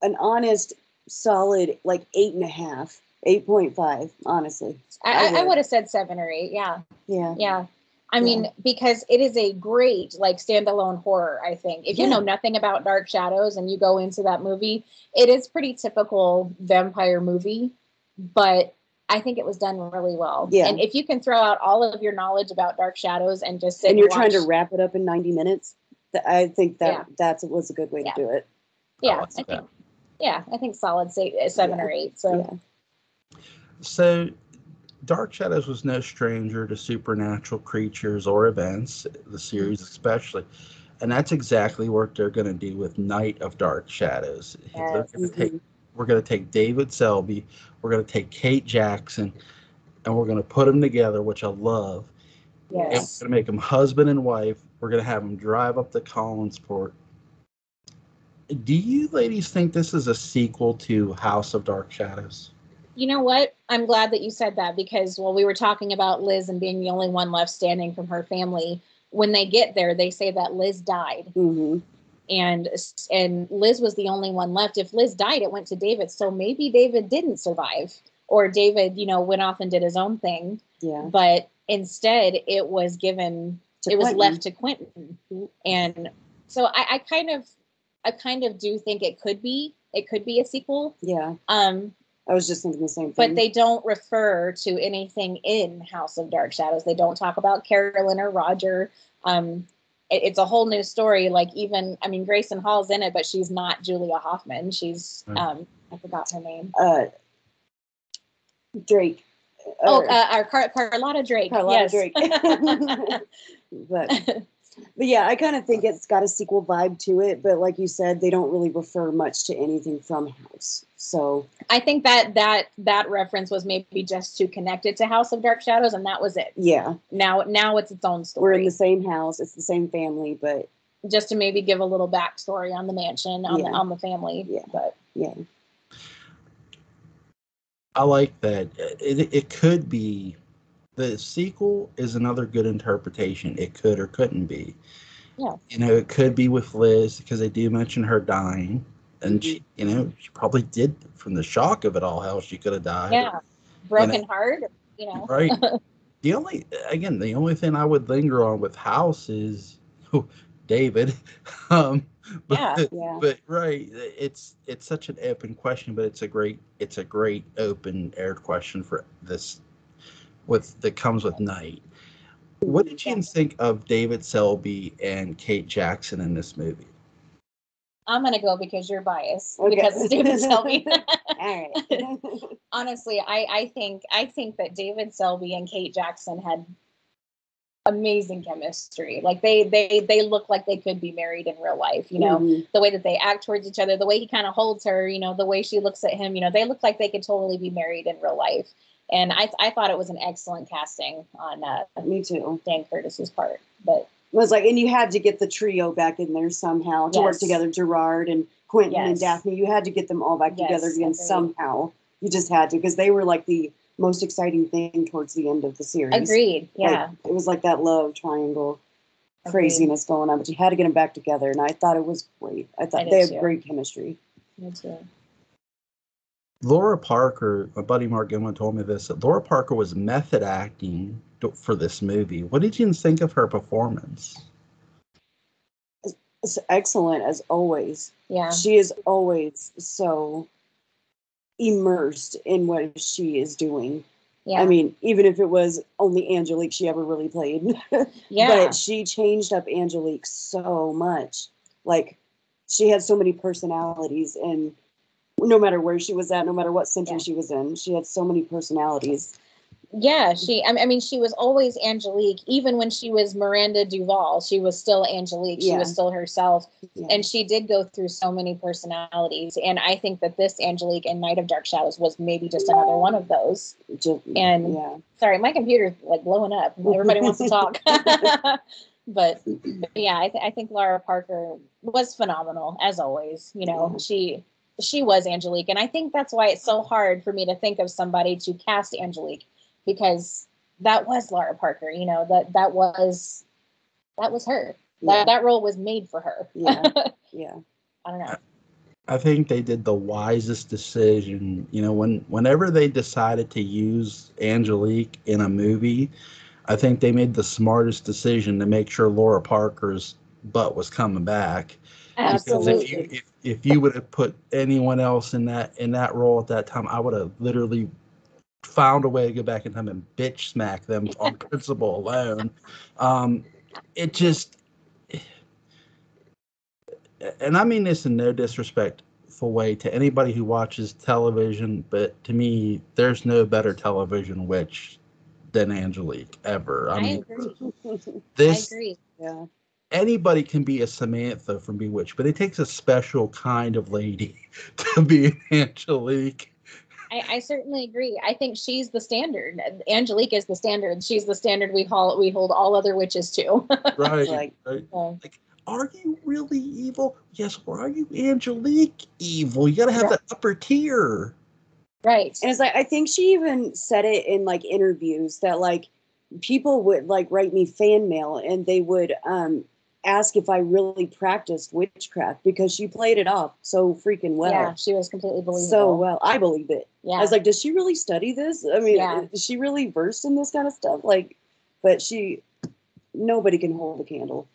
an honest, solid 8.5, 8.5. Honestly, I would have said 7 or 8. Yeah. Yeah. I mean, because it is a great standalone horror. I think if you know nothing about Dark Shadows and you go into that movie, it is pretty typical vampire movie, but I think it was done really well. Yeah. And if you can throw out all of your knowledge about Dark Shadows and just sit and you're watch, trying to wrap it up in 90 minutes, I think that was a good way to do it. Yeah, I think solid 7 or 8. So Dark Shadows was no stranger to supernatural creatures or events, the series especially. And that's exactly what they're going to do with Night of Dark Shadows. Yes. We're going to take David Selby, we're going to take Kate Jackson, and we're going to put them together, which I love. Yes. And we're going to make them husband and wife. We're going to have them drive up to Collinsport. Do you ladies think this is a sequel to House of Dark Shadows? You know what? I'm glad that you said that because, we were talking about Liz and being the only one left standing from her family. when they get there, they say that Liz died. Mm-hmm. And Liz was the only one left. If Liz died, it went to David. So maybe David didn't survive, or David, went off and did his own thing. Yeah. But instead, it was given. It was left to Quentin. And so I kind of do think it could be a sequel. Yeah. I was just thinking the same thing. But they don't refer to anything in House of Dark Shadows. They don't talk about Carolyn or Roger. It's a whole new story. Like Grayson Hall's in it, but she's not Julia Hoffman. She's I forgot her name. Drake. Carlotta Drake. Carlotta yes. Drake. But yeah, I kind of think it's got a sequel vibe to it. But like you said, they don't really refer much to anything from House. So I think that reference was maybe just to connect it to House of Dark Shadows, and that was it. Yeah. Now it's its own story. We're in the same house. It's the same family, but just to maybe give a little backstory on the mansion, on the family. Yeah. But yeah. I like that. It could be the sequel is another good interpretation. It could or couldn't be. Yeah. It could be with Liz because they do mention her dying. And she probably did, from the shock of it all, how she could have died. Yeah, broken heart. Right. The only thing I would linger on with House is David. But right, it's such an open question, but it's a great open aired question for this that comes with Night. What did you think of David Selby and Kate Jackson in this movie? I'm going to go because you're biased, because it's David Selby. All right. Honestly, I think that David Selby and Kate Jackson had amazing chemistry. Like they look like they could be married in real life, the way that they act towards each other, the way he kind of holds her, the way she looks at him, they look like they could totally be married in real life. And I thought it was an excellent casting on me too, Dan Curtis's part. But it was like, and you had to get the trio back in there somehow to work together. Gerard and Quentin and Daphne, you had to get them all back together again somehow. You just had to, because they were like the most exciting thing towards the end of the series. Agreed. Yeah. Like, it was like that love triangle craziness going on, but you had to get them back together. And I thought it was great. I thought they had great chemistry. Me too. Laura Parker, my buddy Mark Gilman told me this, that Laura Parker was method acting for this movie. What did you think of her performance? It's excellent, as always. Yeah. She is always so immersed in what she is doing. Yeah. I mean, even if it was only Angelique she ever really played. Yeah. But she changed up Angelique so much. Like, she had so many personalities, and no matter where she was at, no matter what century she was in, she had so many personalities. Yeah, she was always Angelique. Even when she was Miranda Duval, she was still Angelique. She was still herself. Yeah. And she did go through so many personalities. And I think that this Angelique in Night of Dark Shadows was maybe just another one of those. Sorry, my computer's like blowing up. Everybody wants to talk. But yeah, I think Laura Parker was phenomenal, as always. She was Angelique. And I think that's why it's so hard for me to think of somebody to cast Angelique, because that was Laura Parker. That was her. That role was made for her. Yeah. I don't know. I think they did the wisest decision. Whenever they decided to use Angelique in a movie, I think they made the smartest decision to make sure Laura Parker's butt was coming back. Absolutely. Because if you would have put anyone else in that role at that time, I would have literally found a way to go back in time and bitch smack them on principle alone. It just, and I mean this in no disrespectful way to anybody who watches television, but to me, there's no better television witch than Angelique ever. I mean, agree. I agree. Yeah. Anybody can be a Samantha from Bewitched, but it takes a special kind of lady to be an Angelique. I certainly agree. I think she's the standard. Angelique is the standard. She's the standard we hold all other witches to. Right. Like, are you really evil? Yes. Or are you Angelique evil? You got to have that upper tier. Right. And it's like, I think she even said it in like interviews that like people would like write me fan mail, and they would ask if I really practiced witchcraft because she played it off so freaking well. Yeah, she was completely believable. So well, I believed it. Yeah. I was like, does she really study this? I mean, is she really versed in this kind of stuff? Like, but nobody can hold a candle.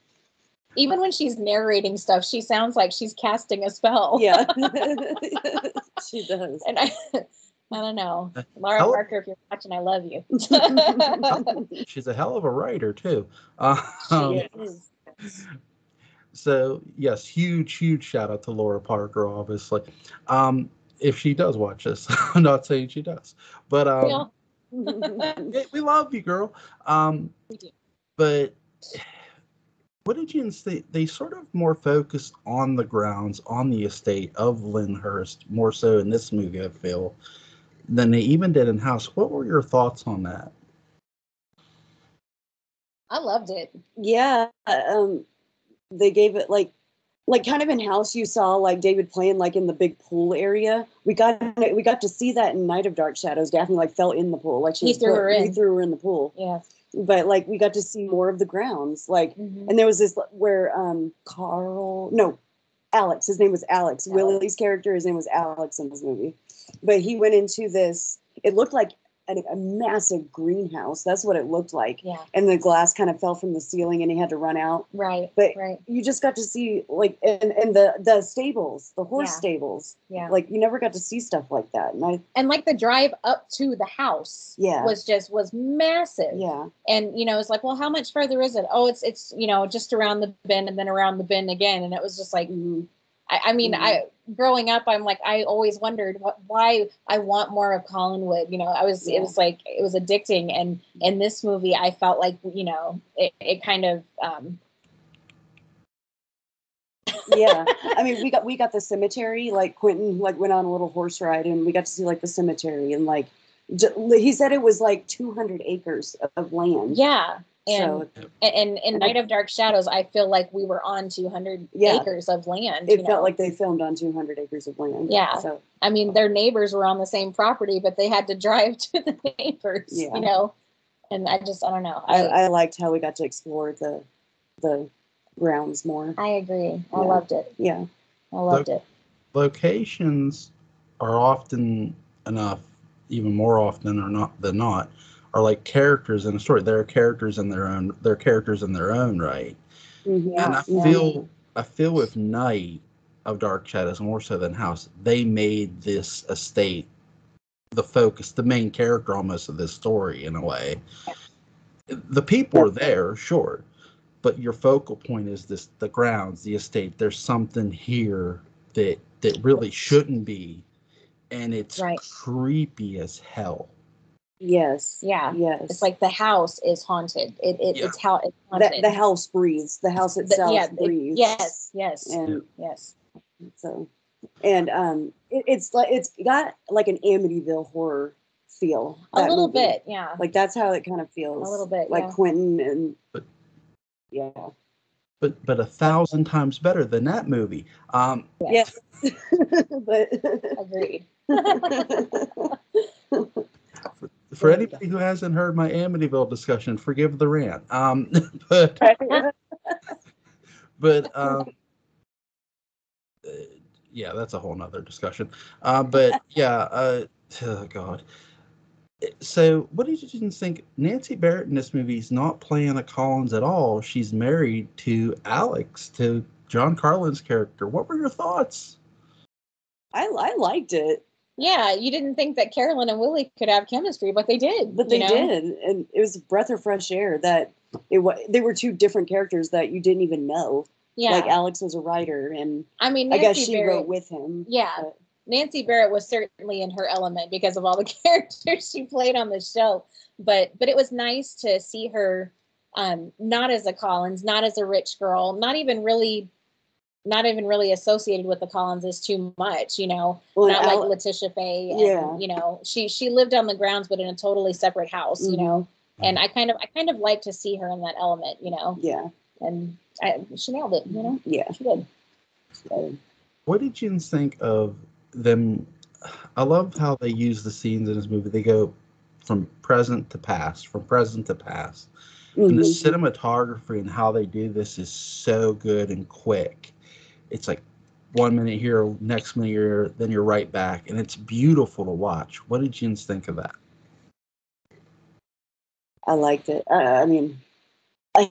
Even when she's narrating stuff, she sounds like she's casting a spell. Yeah, she does. And I don't know. Laura Parker, if you're watching, I love you. She's a hell of a writer, too. She is. So, yes, huge shout out to Laura Parker, obviously. If she does watch this, I'm not saying she does, but we love you, girl. We do. But what did you say? They sort of more focused on the grounds, on the estate of Lyndhurst, more so in this movie, I feel, than they even did in House. What were your thoughts on that? I loved it. Yeah, they gave it like kind of in House. You saw like David playing like in the big pool area. We got to see that in Night of Dark Shadows. Daphne like fell in the pool, like he threw her in the pool. Yeah. But like we got to see more of the grounds, like, and there was this where Alex. His name was Alex. Willie's character, his name was Alex in this movie. But he went into this. It looked like a massive greenhouse. That's what it looked like. Yeah. And the glass kind of fell from the ceiling, and he had to run out. Right. But you just got to see like and the stables, the horse stables. Yeah. Like you never got to see stuff like that. And like the drive up to the house. Yeah. Was massive. Yeah. And it's like, well, how much further is it? Oh, it's just around the bend and then around the bend again. And it was just like, growing up, I'm like, I always wondered why I want more of Collinwood. It was like, it was addicting. And in this movie, I felt like, it kind of, yeah. I mean, we got the cemetery, like Quentin like went on a little horse ride and we got to see like the cemetery and like, he said it was like 200 acres of land. Yeah. And in Night of Dark Shadows, I feel like we were on 200 acres of land. It felt like they filmed on 200 acres of land. Yeah. So I mean, their neighbors were on the same property, but they had to drive to the neighbors. Yeah. And I don't know. I liked how we got to explore the grounds more. I agree. I loved it. Yeah. I loved it. Locations are often enough, even more often than not, are like characters in a story. They're characters in their own. They're characters in their own right. Mm-hmm. And I feel with Night of Dark Shadows more so than House, they made this estate the focus, the main character almost of this story in a way. The people are there, sure, but your focal point is the grounds, the estate. There's something here that really shouldn't be, and it's creepy as hell. Yes. Yeah. Yes. It's like the house is haunted. It's how it's haunted. The house breathes. The house itself breathes. Yes. And yes. So, and it's got like an Amityville horror feel. A little bit, yeah. Like that's how it kind of feels. A little bit, like Quentin and But 1,000 times better than that movie. Yes. But agreed. For anybody who hasn't heard my Amityville discussion, forgive the rant. Yeah, that's a whole nother discussion. Oh God. So, what did you think? Nancy Barrett in this movie is not playing a Collins at all. She's married to Alex, to John Carlin's character. What were your thoughts? I liked it. Yeah, you didn't think that Carolyn and Willie could have chemistry, but they did. But they did, and it was a breath of fresh air. That they were two different characters that you didn't even know. Yeah, like Alex was a writer, and I mean, I guess she wrote with him. Yeah, but Nancy Barrett was certainly in her element because of all the characters she played on the show. But it was nice to see her, not as a Collins, not as a rich girl, not even really associated with the Collinses too much, not like Letitia Faye. And, she lived on the grounds, but in a totally separate house, and I kind of like to see her in that element, Yeah. And she nailed it, Yeah. She did. So. What did you think of them? I love how they use the scenes in this movie. They go from present to past, from present to past. And the Mm-hmm. cinematography and how they do this is so good and quick. It's like 1 minute here, next minute here, then you're right back, and it's beautiful to watch. What did you think of that? I liked it. I mean, I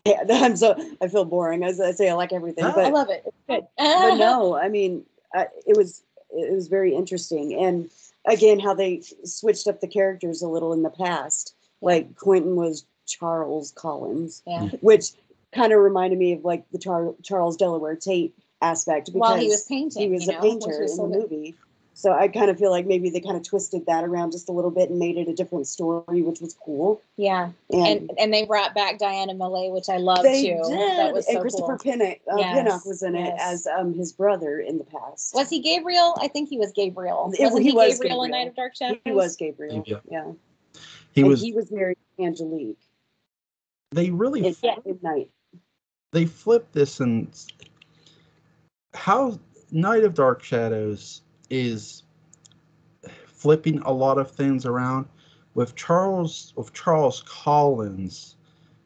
feel boring as I say I like everything, No. but I love it. It's good. but no, I mean, it was very interesting, and again, how they switched up the characters a little in the past. Like Quentin was Charles Collins, Yeah. which kind of reminded me of like the Charles Delaware Tate aspect because While he was painting, he was you a know, painter which was in so the good. movie. So I kind of feel like maybe they kind of twisted that around just a little bit and made it a different story, which was cool. Yeah, and they brought back Diana Malay, which I love They too. did. That was and so Christopher cool. Pinnock, Yes, Pinnock was in it yes. as his brother in the past. Was he Gabriel? I think he was Gabriel. He Wasn't he was Gabriel in Night of Dark Shadows? He was Gabriel. Yeah. Yeah. He was. He was married to Angelique They really in Night. they flipped this, and how Night of Dark Shadows is flipping a lot of things around with Charles Collins.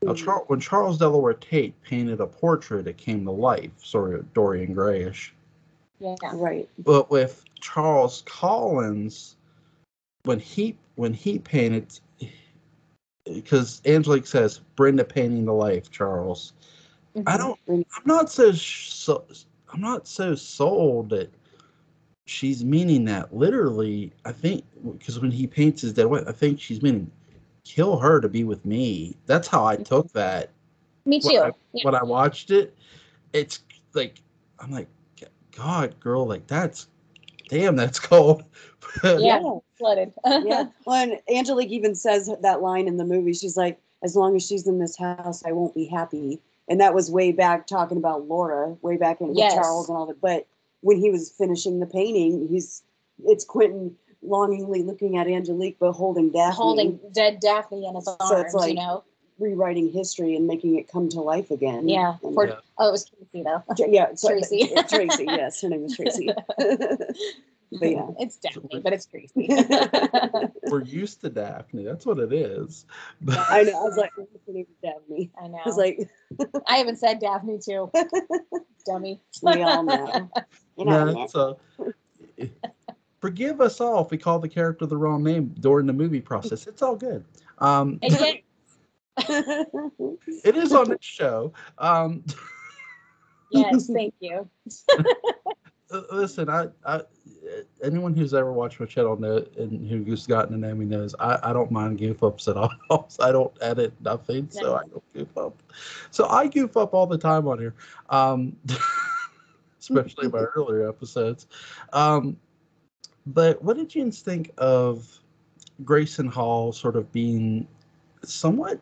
Now, when Charles Delaware Tate painted a portrait, it came to life, sort of Dorian Grayish. Yeah. Right. But with Charles Collins, when he painted, because Angelique says Brenda painting the life, Charles. Mm-hmm. I'm not so sold that she's meaning that literally. I think because when he paints his dead wife, I think she's meaning kill her to be with me. That's how I took that. Me too. When I watched it, it's like I'm like, God, girl, like that's cold. Yeah, flooded. Yeah. Well, and Angelique even says that line in the movie. She's like, "As long as she's in this house, I won't be happy." And that was way back talking about Laura, way back in with Charles and all that. But when he was finishing the painting, it's Quentin longingly looking at Angelique, but holding Daphne, holding dead Daphne in his arms. So it's like, you know, rewriting history and making it come to life again. Yeah. And, Oh, it was Tracy though. Yeah, Tracy. Tracy. Yes, her name is Tracy. But yeah, it's Daphne, but it's Tracy. We're used to Daphne. That's what it is. But I know. I was like, what's the name of Daphne? I know. I was like, I haven't said Daphne too. Dummy. We all know. You know. So forgive us all if we call the character the wrong name during the movie process. It's all good. It is on this show. Yes, thank you. Listen, I anyone who's ever watched my channel and who's gotten to know me knows I don't mind goof ups at all. I don't edit nothing, so I don't goof up. So I goof up all the time on here, especially my earlier episodes. But what did you think of Grayson Hall sort of being somewhat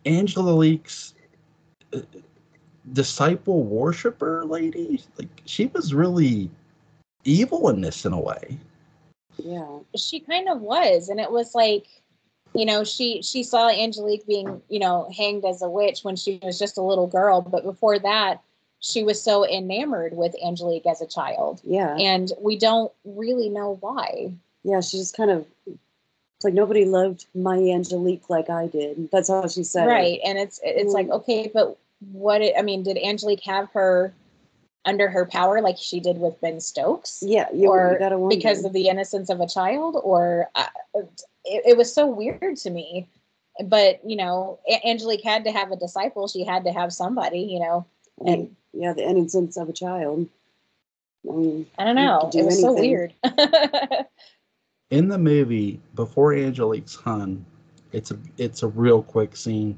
Angelique's disciple worshiper lady? Like she was really evil in this in a way. Yeah, she kind of was, and it was like, you know, she saw Angelique being, you know, hanged as a witch when she was just a little girl, but before that she was so enamored with Angelique as a child. Yeah, and we don't really know why. Yeah, she just kind of, it's like nobody loved my Angelique like I did. That's how she said right. And it's like, okay, but did Angelique have her under her power like she did with Ben Stokes? Yeah, or gotta wonder. Because of the innocence of a child? Or it was so weird to me. But, you know, Angelique had to have a disciple. She had to have somebody, you know. And yeah, the innocence of a child. I mean, I don't know. It was so weird. In the movie, before Angelique's Hun, it's a real quick scene.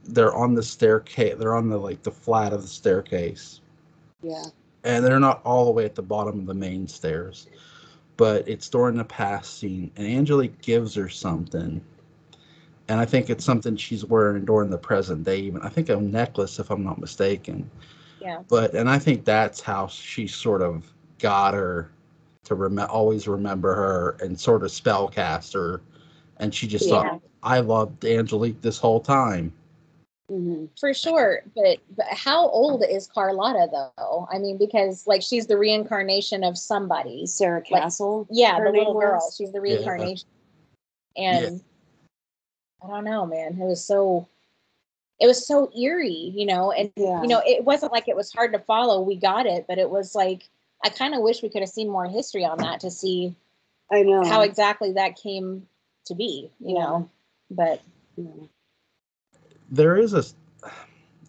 They're on the staircase. They're on the flat of the staircase. Yeah. And they're not all the way at the bottom of the main stairs, but it's during the past scene, and Angelique gives her something. And I think it's something she's wearing during the present day. Even I think a necklace, if I'm not mistaken. Yeah. And I think that's how she sort of got her to always remember her and sort of spellcast her. And she just thought, I loved Angelique this whole time. Mm-hmm. For sure. But how old is Carlotta, though? I mean, because, like, she's the reincarnation of somebody. Sarah Castle? Like, yeah, the little girl. She's the reincarnation. And I don't know, man. It was so eerie, and it wasn't like it was hard to follow. We got it, but it was like, I kind of wish we could have seen more history on that to see how exactly that came to be, but there is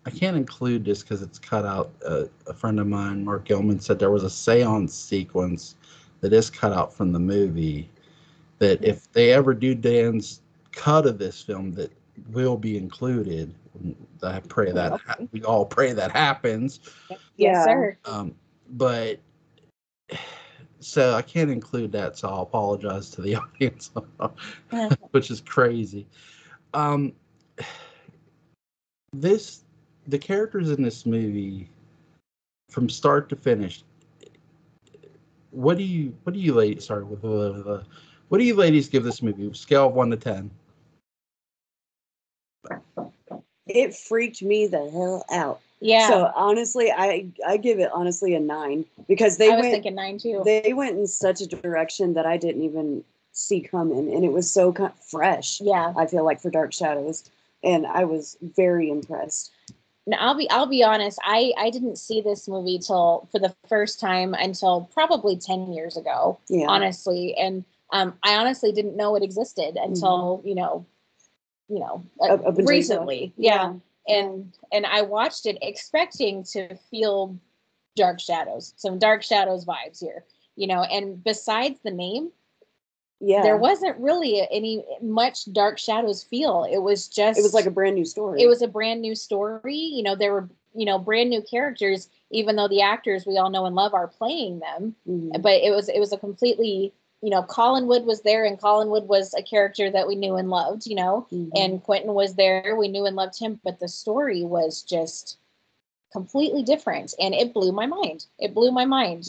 I can't include this because it's cut out. A friend of mine, Mark Gilman, said there was a seance sequence that is cut out from the movie that if they ever do Dan's cut of this film, that will be included. I pray that we all pray that happens. Yes, sir. But so I can't include that, so I'll apologize to the audience, which is crazy. The characters in this movie, from start to finish, what do you ladies what do you ladies give this movie? Scale of 1 to 10. It freaked me the hell out. Yeah. So honestly, I give it honestly a 9 because I was thinking 9 too. They went in such a direction that I didn't even see coming, and it was so fresh. Yeah. I feel like for Dark Shadows, and I was very impressed. Now, I'll be honest. I didn't see this movie for the first time until probably 10 years ago. Yeah. Honestly, and I honestly didn't know it existed until recently. Yeah. And I watched it expecting to feel Dark Shadows, some Dark Shadows vibes here, and besides the name, there wasn't really any much Dark Shadows feel. It was like a brand new story. It was a brand new story. There were, brand new characters, even though the actors we all know and love are playing them. Mm-hmm. But it was a completely, Collinwood was there, and Collinwood was a character that we knew and loved, mm-hmm. and Quentin was there. We knew and loved him, but the story was just completely different, and it blew my mind.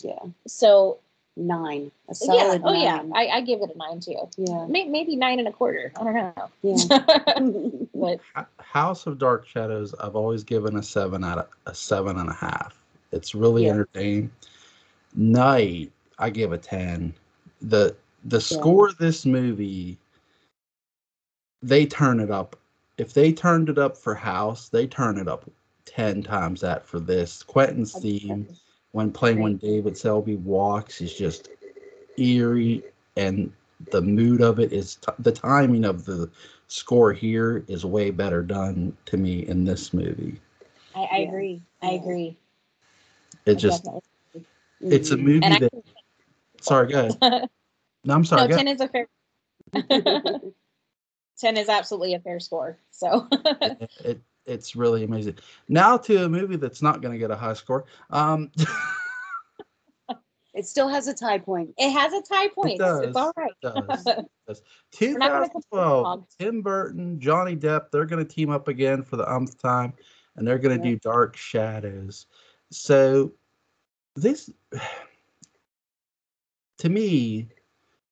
Yeah. So 9, a solid 9. Yeah, I give it a 9 too. Yeah, maybe 9.25. I don't know. Yeah. But House of Dark Shadows, I've always given a 7.5. It's really entertaining. Night, I give a 10. The score of this movie, they turn it up. If they turned it up for House, they turn it up 10 times that for this. Quentin's theme, when David Selby walks, is just eerie, and the mood of it is the timing of the score here is way better done to me in this movie. I agree. It's a movie sorry, go ahead. No, I'm sorry. No, 10 is a fair 10 is absolutely a fair score. So it's really amazing. Now to a movie that's not going to get a high score. It still has a tie point. It has a tie point. It does. It's all right. It does. 2012, Tim Burton, Johnny Depp, they're going to team up again for the umpth time, and they're going to do Dark Shadows. So this, to me,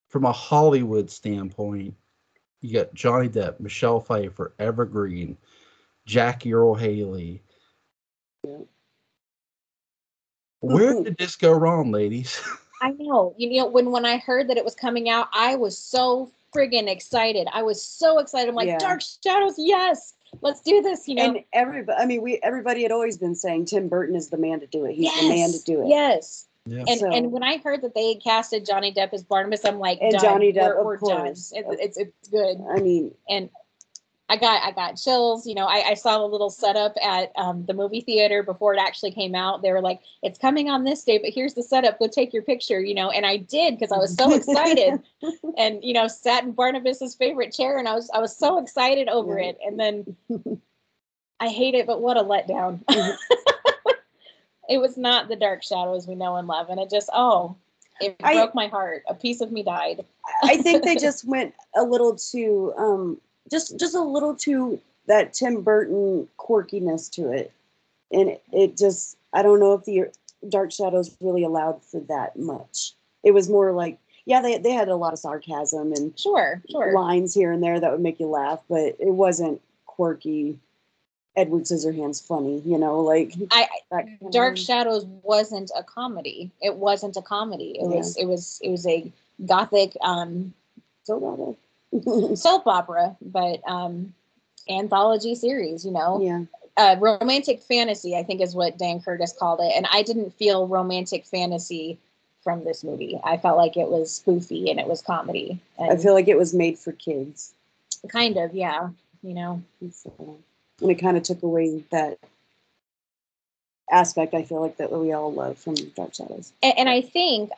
from a Hollywood standpoint, you got Johnny Depp, Michelle Pfeiffer, Evergreen, Jackie Earle Haley. Yeah. Where did this go wrong, ladies? I know. When I heard that it was coming out, I was so friggin' excited. I was so excited. I'm like, Dark Shadows, yes, let's do this. And everybody had always been saying Tim Burton is the man to do it. He's the man to do it. Yes. Yeah. And when I heard that they had casted Johnny Depp as Barnabas, I'm like, and Johnny Depp, we're done. It's good. I mean, and I got chills. I saw the little setup at the movie theater before it actually came out. They were like, it's coming on this day, but here's the setup. Go take your picture, and I did because I was so excited. And, sat in Barnabas's favorite chair, and I was so excited over it. And then I hate it, but what a letdown. It was not the Dark Shadows we know and love. And it just, it broke my heart. A piece of me died. I think they just went a little too, just a little too that Tim Burton quirkiness to it. And it just, I don't know if the Dark Shadows really allowed for that much. It was more like, they had a lot of sarcasm and sure lines here and there that would make you laugh, but it wasn't quirky Edward Scissorhands funny, Dark Shadows wasn't a comedy. It wasn't a comedy. It was a gothic so gothic. soap opera, but anthology series, Yeah. Romantic fantasy, I think is what Dan Curtis called it. And I didn't feel romantic fantasy from this movie. I felt like it was spoofy and it was comedy. And I feel like it was made for kids. kind of, yeah, And it kind of took away that aspect, I feel like, that we all love from Dark Shadows. And I think,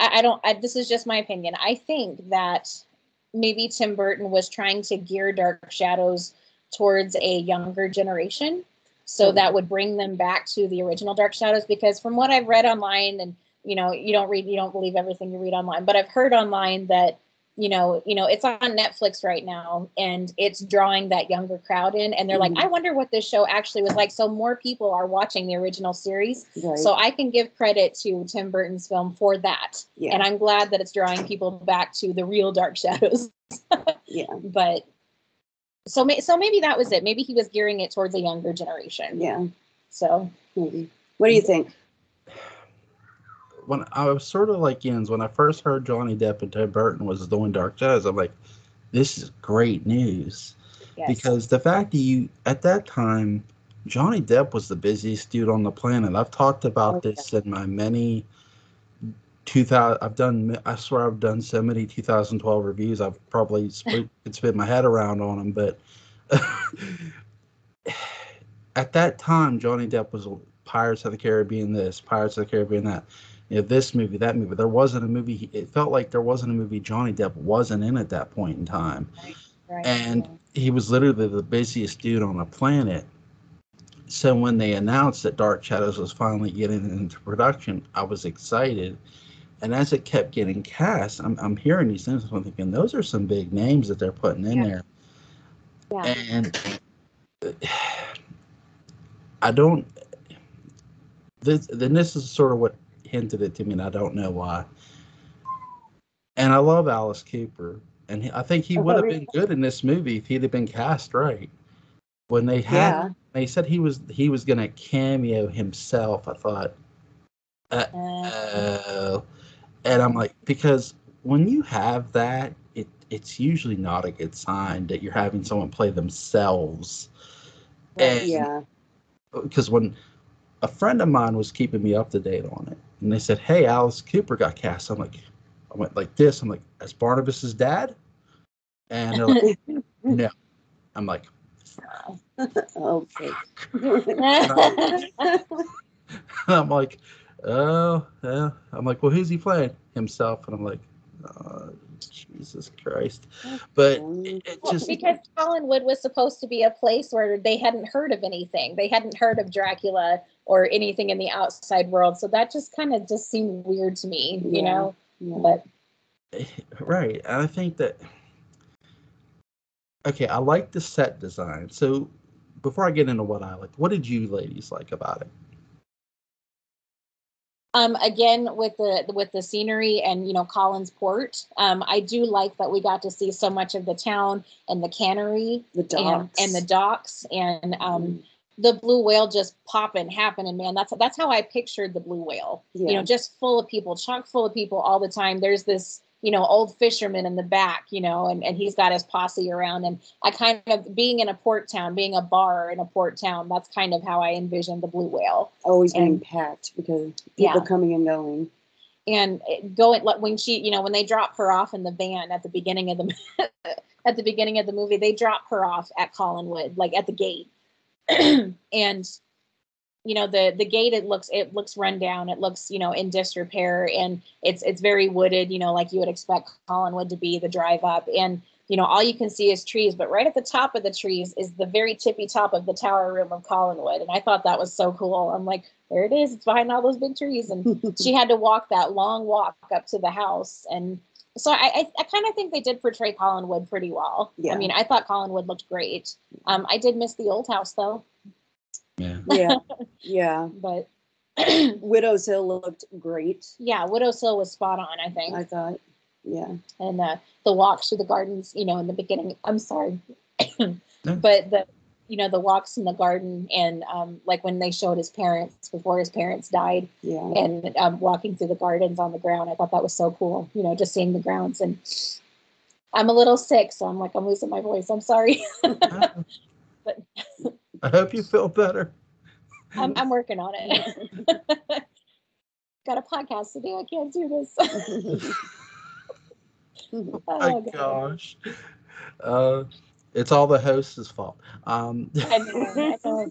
this is just my opinion, I think that maybe Tim Burton was trying to gear Dark Shadows towards a younger generation. So that would bring them back to the original Dark Shadows, because from what I've read online, and you don't believe everything you read online, but I've heard online that it's on Netflix right now and it's drawing that younger crowd in, and they're like, I wonder what this show actually was like. So more people are watching the original series. Right. So I can give credit to Tim Burton's film for that. Yeah. And I'm glad that it's drawing people back to the real Dark Shadows. Yeah. But so maybe that was it. Maybe he was gearing it towards a younger generation. Yeah. So maybe. What do you think? When I was sort of like Jens, when I first heard Johnny Depp and Tim Burton was doing Dark Shadows, I'm like, this is great news. yes. Because the fact that at that time, Johnny Depp was the busiest dude on the planet. I've talked about this in my many 2000. I swear I've done so many 2012 reviews. I've probably could spin my head around on them. But at that time, Johnny Depp was Pirates of the Caribbean this, Pirates of the Caribbean that. This movie, that movie. There wasn't a movie. It felt like there wasn't a movie Johnny Depp wasn't in at that point in time. Right. And he was literally the busiest dude on the planet. So when they announced that Dark Shadows was finally getting into production, I was excited. And as it kept getting cast, I'm hearing these things. I'm thinking those are some big names that they're putting in there. Yeah. And I don't. This is sort of what hinted it to me, and I don't know why. And I love Alice Cooper, and I think he would have been good in this movie if he'd have been cast right. When they said he was going to cameo himself, I thought, and I'm like, because when you have that, it's usually not a good sign that you're having someone play themselves. And because when a friend of mine was keeping me up to date on it, and they said, "Hey, Alice Cooper got cast." I went like this. I'm like, as Barnabas's dad? And they're like, no. I'm like, okay. and I'm like, oh, yeah. I'm like, well, who's he playing? Himself. And I'm like, oh, Jesus Christ. But it just... Because Collinwood was supposed to be a place where they hadn't heard of anything. They hadn't heard of Dracula or anything in the outside world. So that just kind of just seemed weird to me, you know? Yeah. But right. And I think that, okay, I like the set design. So before I get into what I like, what did you ladies like about it? Again, with the scenery and, Collins Port, I do like that we got to see so much of the town and the cannery, the docks. and the docks, and the blue whale just popping, happening, man. That's how I pictured the blue whale. Yeah. Just full of people, chock full of people all the time. There's this, old fisherman in the back, and he's got his posse around. And I kind of, being in a port town, being a bar in a port town, that's kind of how I envisioned the blue whale. Always being packed because people coming and going. And going, when she, when they drop her off in the van at the beginning of the at the beginning of the movie, they drop her off at Collinwood, like at the gate. And the gate, it looks run down, it looks in disrepair, and it's very wooded, like you would expect Collinwood to be, the drive up, and all you can see is trees, but right at the top of the trees is the very tippy top of the tower room of Collinwood. And I thought that was so cool. I'm like, there it is, it's behind all those big trees. And she had to walk that long walk up to the house. And so I kind of think they did portray Collinwood pretty well. Yeah. I mean, I thought Collinwood looked great. I did miss the old house though. Yeah. But Widow's Hill looked great. Yeah, Widow's Hill was spot on, I think. I thought, yeah. And the walks through the gardens, in the beginning, I'm sorry. But the walks in the garden, and like when they showed his parents before his parents died, and walking through the gardens on the ground, I thought that was so cool. Just seeing the grounds, and I'm a little sick, so I'm losing my voice. I'm sorry. But I hope you feel better. I'm working on it. Got a podcast to do. I can't do this. Oh Oh, my God. gosh. It's all the host's fault. I know.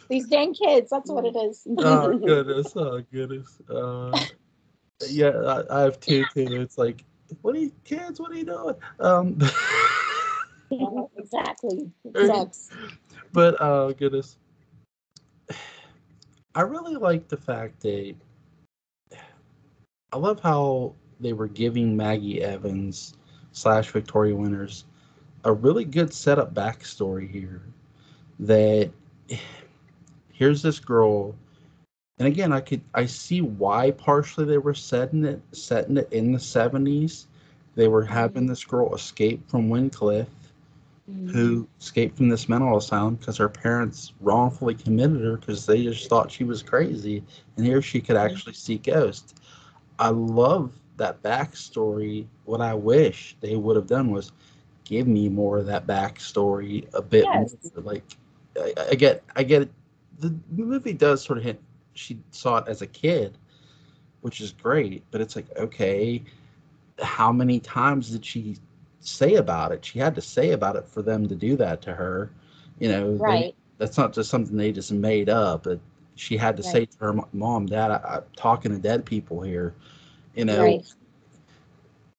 These dang kids, that's what it is. Oh goodness, oh goodness. Yeah, I have two too. It's like, what are you kids? What are you doing? Yeah, exactly. It sucks. But oh goodness, I really like the fact that I love how they were giving Maggie Evans slash Victoria Winters a really good setup backstory here. That here's this girl, and again, I see why partially they were setting it in the 70s. They were having this girl escape from Wincliffe, who escaped from this mental asylum because her parents wrongfully committed her because they just thought she was crazy, and here she could actually see ghosts. I love that backstory. What I wish they would have done was give me more of that backstory a bit more. Yes. Like, I get it. The movie does sort of hint she saw it as a kid, which is great, but it's like, okay, how many times did she say about it? She had to say about it for them to do that to her. Right. That's not just something they just made up. She had to say Right. to her mom, Dad, I'm talking to dead people here. You know, Right.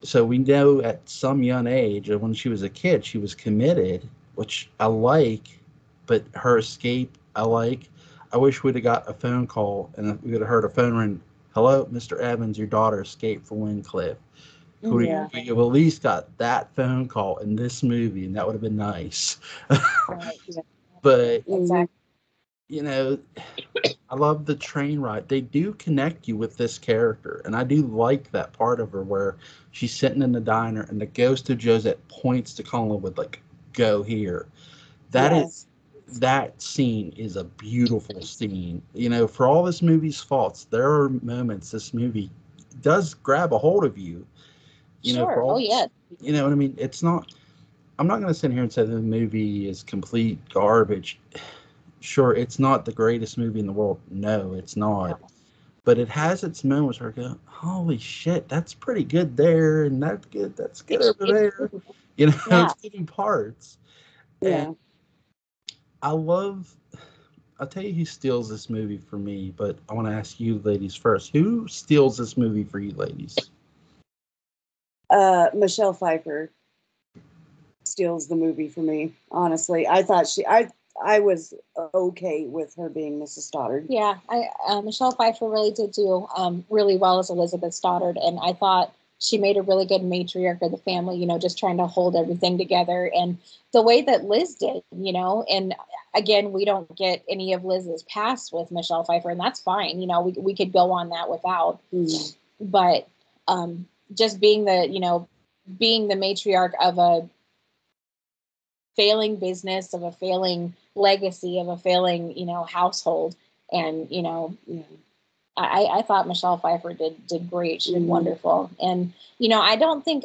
so we know at some young age, when she was a kid, she was committed, which I like, but her escape, I like. I wish we'd have got a phone call and we would have heard a phone ring. Hello, Mr. Evans, your daughter escaped from Wincliffe. Yeah. We have at least got that phone call in this movie, and that would have been nice. Right. But, Exactly. I love the train ride. They do connect you with this character, and I do like that part of her where she's sitting in the diner and the ghost of Josette points to Collinwood like, "Go here." That is Yes. that scene is a beautiful scene. For all this movie's faults, there are moments this movie does grab a hold of you. For Sure. Oh, all yeah. you know what I mean. It's not. I'm not going to sit here and say the movie is complete garbage. Sure, it's not the greatest movie in the world. No, it's not. But it has its moments where I go, holy shit, that's pretty good there, and that's good over there. Yeah. It's giving parts. And Yeah. I love, I'll tell you who steals this movie for me, but I want to ask you ladies first. Who steals this movie for you ladies? Michelle Pfeiffer steals the movie for me. Honestly, I was okay with her being Mrs. Stoddard. Yeah, Michelle Pfeiffer really did do really well as Elizabeth Stoddard, and I thought she made a really good matriarch of the family. Just trying to hold everything together, and the way that Liz did. And again, we don't get any of Liz's past with Michelle Pfeiffer, and that's fine. We could go on that without, but just being the matriarch of a failing business, of a failing legacy, of a failing household, and I thought Michelle Pfeiffer did great. She did wonderful, and I don't think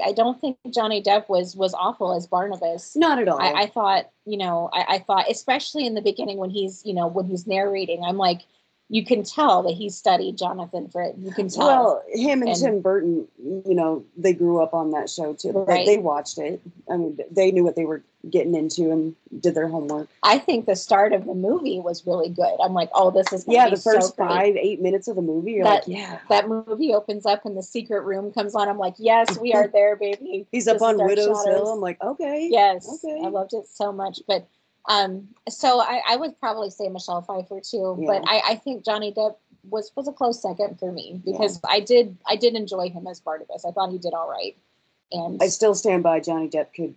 Johnny Depp was awful as Barnabas. Not at all. I thought I thought, especially in the beginning when he's narrating, I'm like, you can tell that he studied Jonathan Fritz. You can tell. Well, him and Tim Burton, they grew up on that show too. Right. They watched it. I mean, they knew what they were getting into and did their homework. I think the start of the movie was really good. I'm like, oh, this is the first 5-8 minutes of the movie. That movie opens up and the secret room comes on. I'm like, yes, we are there, baby. He's up on Widow's Hill. I'm like, okay, yes, okay. I loved it so much. But so I would probably say Michelle Pfeiffer too. Yeah. But I think Johnny Depp was a close second for me because I did enjoy him as Barnabas. I thought he did all right. And I still stand by Johnny Depp could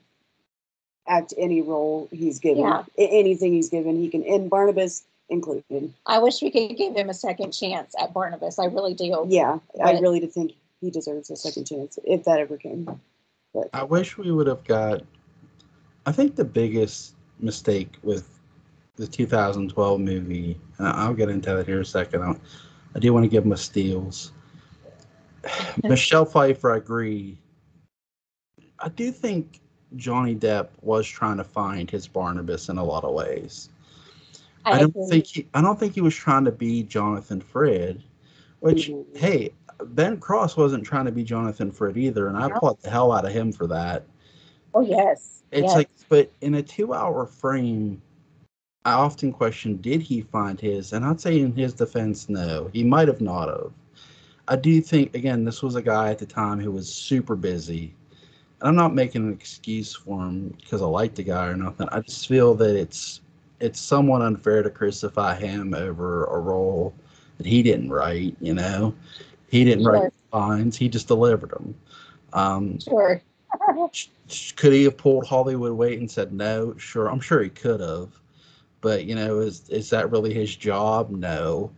act any role he's given. Anything he's given, he can, and Barnabas included. I wish we could give him a second chance at Barnabas. I really do. Yeah, I really do think he deserves a second chance if that ever came. But I wish we would have got. I think the biggest mistake with the 2012 movie, and I'll get into that here in a second. I do want to give them a steals. Michelle Pfeiffer, I agree. I do think Johnny Depp was trying to find his Barnabas in a lot of ways. I agree. I don't think he was trying to be Jonathan Frid, which hey, Ben Cross wasn't trying to be Jonathan Frid either, and I applaud the hell out of him for that. Oh yes. It's yes. like, but in a 2-hour frame, I often question, did he find his? And I'd say in his defense, no, he might have not have. I do think, again, this was a guy at the time who was super busy. And I'm not making an excuse for him because I like the guy or nothing. I just feel that it's somewhat unfair to crucify him over a role that he didn't write, you know? He didn't write lines, he just delivered them. Sure. Could he have pulled Hollywood weight and said no? Sure, I'm sure he could have. But, you know, is that really his job? No.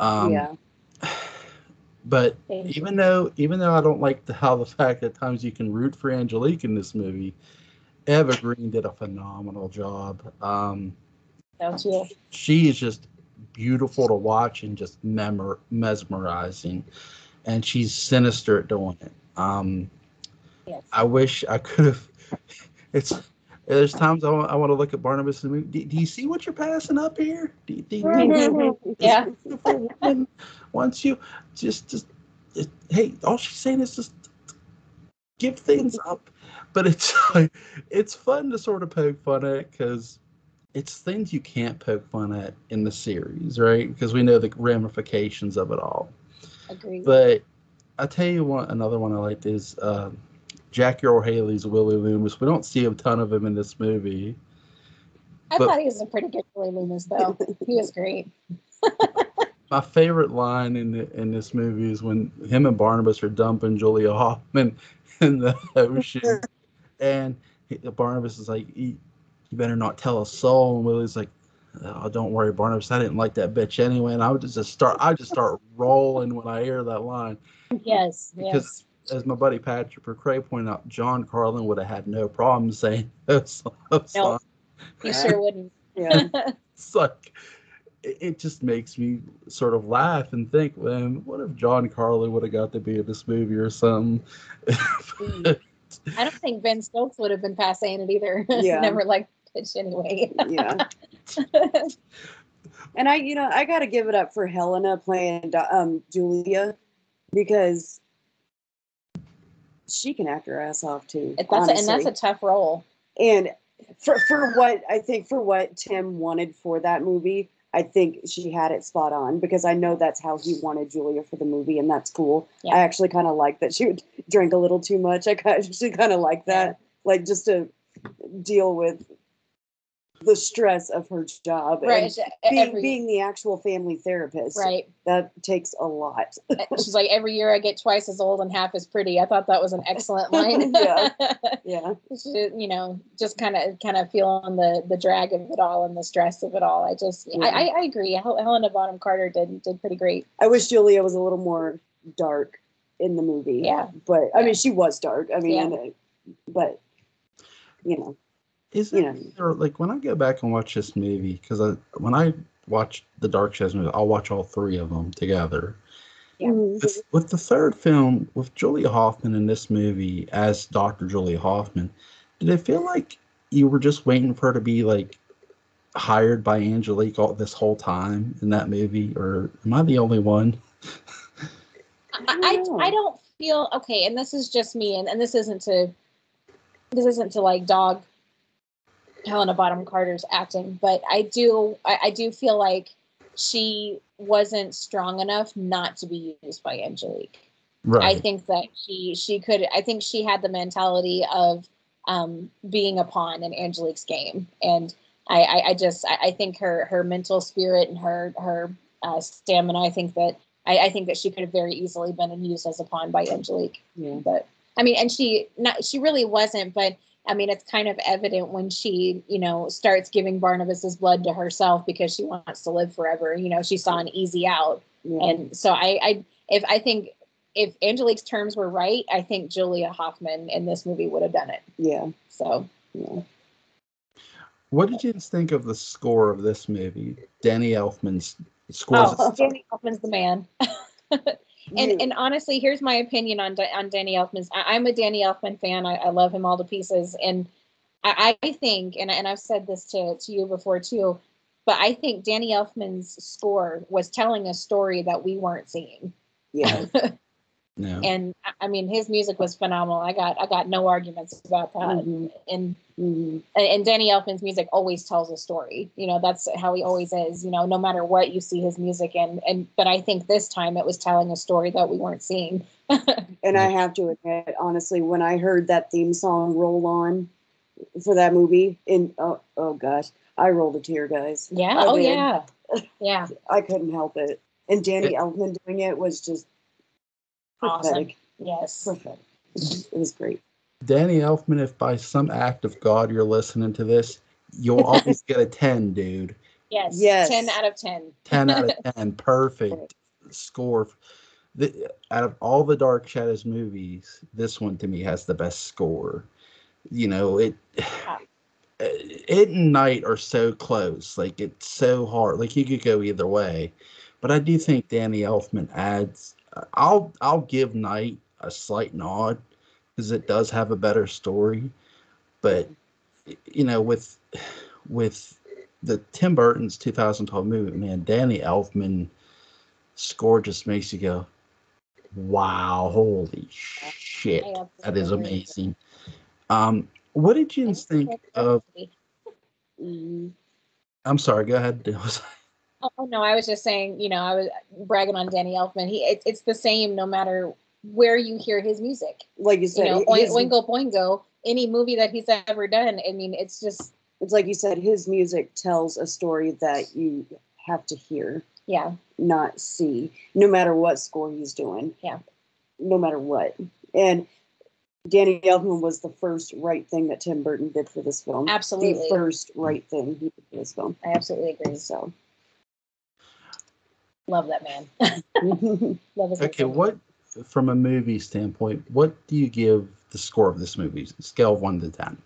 Yeah. But even though I don't like how the fact that at times you can root for Angelique in this movie, Eva Green did a phenomenal job. Don't you? She is just beautiful to watch and just mesmerizing, and she's sinister at doing it. Yes. I wish I could have. There's times I want to look at Barnabas and do you see what you're passing up here? Yeah. Beautiful woman wants you just hey, all she's saying is just give things up. But it's like, it's fun to sort of poke fun at because it's things you can't poke fun at in the series, right? Because we know the ramifications of it all. Agreed. But I tell you what, another one I liked is Jackie Earle Haley's Willie Loomis. We don't see a ton of him in this movie. I thought he was a pretty good Willie Loomis, though. He was great. My favorite line in this movie is when him and Barnabas are dumping Julia Hoffman in the ocean, and Barnabas is like, "You better not tell a soul." And Willie's like, "Oh, don't worry, Barnabas. I didn't like that bitch anyway." And I just start rolling when I hear that line. Yes, because as my buddy Patrick McCrae pointed out, John Carlin would have had no problem saying those lines. No, he sure wouldn't. Yeah. It's like, it just makes me sort of laugh and think, man, what if John Carlin would have got to be in this movie or something? I don't think Ben Stokes would have been past saying it either. Yeah. Never liked pitch anyway. Yeah. And I got to give it up for Helena playing Julia, because she can act her ass off too. That's a tough role. And for what Tim wanted for that movie, I think she had it spot on, because I know that's how he wanted Julia for the movie, and that's cool. Yeah. I actually kind of like that she would drink a little too much. I actually kind of like that, like just to deal with the stress of her job, right? And being the actual family therapist, right? That takes a lot. She's like, every year I get twice as old and half as pretty. I thought that was an excellent line. Yeah. She, just kind of feeling the drag of it all and the stress of it all. I agree. Helena Bonham Carter did pretty great. I wish Julia was a little more dark in the movie. Yeah, but I mean, she was dark. I mean, but Is it like when I go back and watch this movie, because when I watch the Dark Shadows movie, I'll watch all three of them together. Yeah. With the third film, with Julia Hoffman in this movie as Dr. Julia Hoffman, did it feel like you were just waiting for her to be like hired by Angelique this whole time in that movie, or am I the only one? I don't feel okay, and this is just me, and this isn't to like dog Helena Bonham Carter's acting, but I do feel like she wasn't strong enough not to be used by Angelique. Right. I think that she could. I think she had the mentality of being a pawn in Angelique's game, and I think her mental spirit and her stamina. I think that she could have very easily been used as a pawn by Angelique. Yeah. But I mean, and she really wasn't, but. I mean, it's kind of evident when she, starts giving Barnabas's blood to herself because she wants to live forever. She saw an easy out. Yeah. And so I think if Angelique's terms were right, I think Julia Hoffman in this movie would have done it. Yeah. So, yeah. What did you think of the score of this movie? Danny Elfman's score. Danny Elfman's the man. And honestly, here's my opinion on Danny Elfman's. I'm a Danny Elfman fan. I love him all to pieces, and I think, and I've said this to you before too, but I think Danny Elfman's score was telling a story that we weren't seeing. Yeah. No. And I mean, his music was phenomenal. I got no arguments about that. Mm-hmm. And Danny Elfman's music always tells a story. You know, that's how he always is. You know, no matter what you see his music in. But I think this time it was telling a story that we weren't seeing. And I have to admit, honestly, when I heard that theme song roll on for that movie, oh gosh, I rolled a tear, guys. Yeah. Oh yeah. Yeah. I couldn't help it. And Danny Elfman doing it was just awesome. Yes. Perfect. It was great. Danny Elfman, if by some act of God you're listening to this, you'll always get a 10, dude. Yes. 10 out of 10. 10 out of 10. Perfect score. Out of all the Dark Shadows movies, this one to me has the best score. You know, it and Night are so close. Like, it's so hard. Like, you could go either way. But I do think Danny Elfman adds... I'll give Night a slight nod because it does have a better story. But, you know, with the Tim Burton's 2012 movie, man, Danny Elfman score just makes you go, wow, holy shit, that is amazing. What did you think of... I'm sorry, go ahead. Oh no, I was just saying, you know, I was bragging on Danny Elfman. It's the same no matter where you hear his music. Like you said, you know, Oingo Boingo, any movie that he's ever done. I mean, it's like you said, his music tells a story that you have to hear. Yeah. Not see, no matter what score he's doing. Yeah. No matter what. And Danny Elfman was the first right thing that Tim Burton did for this film. Absolutely. The first right thing he did for this film. I absolutely agree. So. Love that man. Love his okay, what, from a movie standpoint, what do you give the score of this movie? Scale of 1 to 10.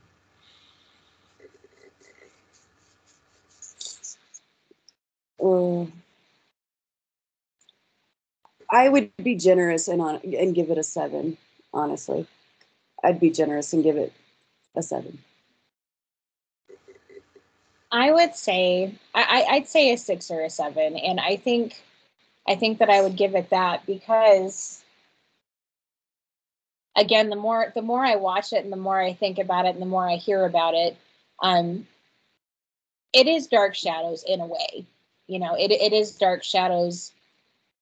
I would be generous and give it a 7. Honestly, I'd be generous and give it a 7. I would say I'd say a 6 or a 7, and I think that I would give it that because, again, the more I watch it and the more I think about it and the more I hear about it, it is Dark Shadows in a way. You know, it is Dark Shadows,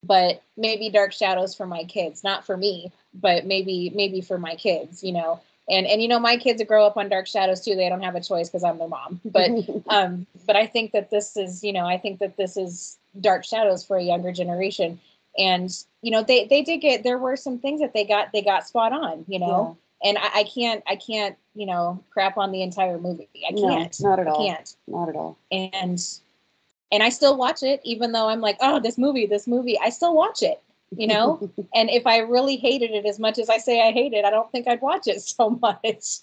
but maybe Dark Shadows for my kids, not for me, but maybe for my kids, you know. And you know, my kids grow up on Dark Shadows too. They don't have a choice because I'm their mom. But but I think that this is, you know, I think that this is Dark Shadows for a younger generation. And you know, they did get, there were some things that they got spot on, you know. Yeah. And I can't, you know, crap on the entire movie. I can't. No, not at all. I can't. Not at all. And I still watch it, even though I'm like, oh, this movie, I still watch it, you know? And if I really hated it as much as I say I hate it, I don't think I'd watch it so much.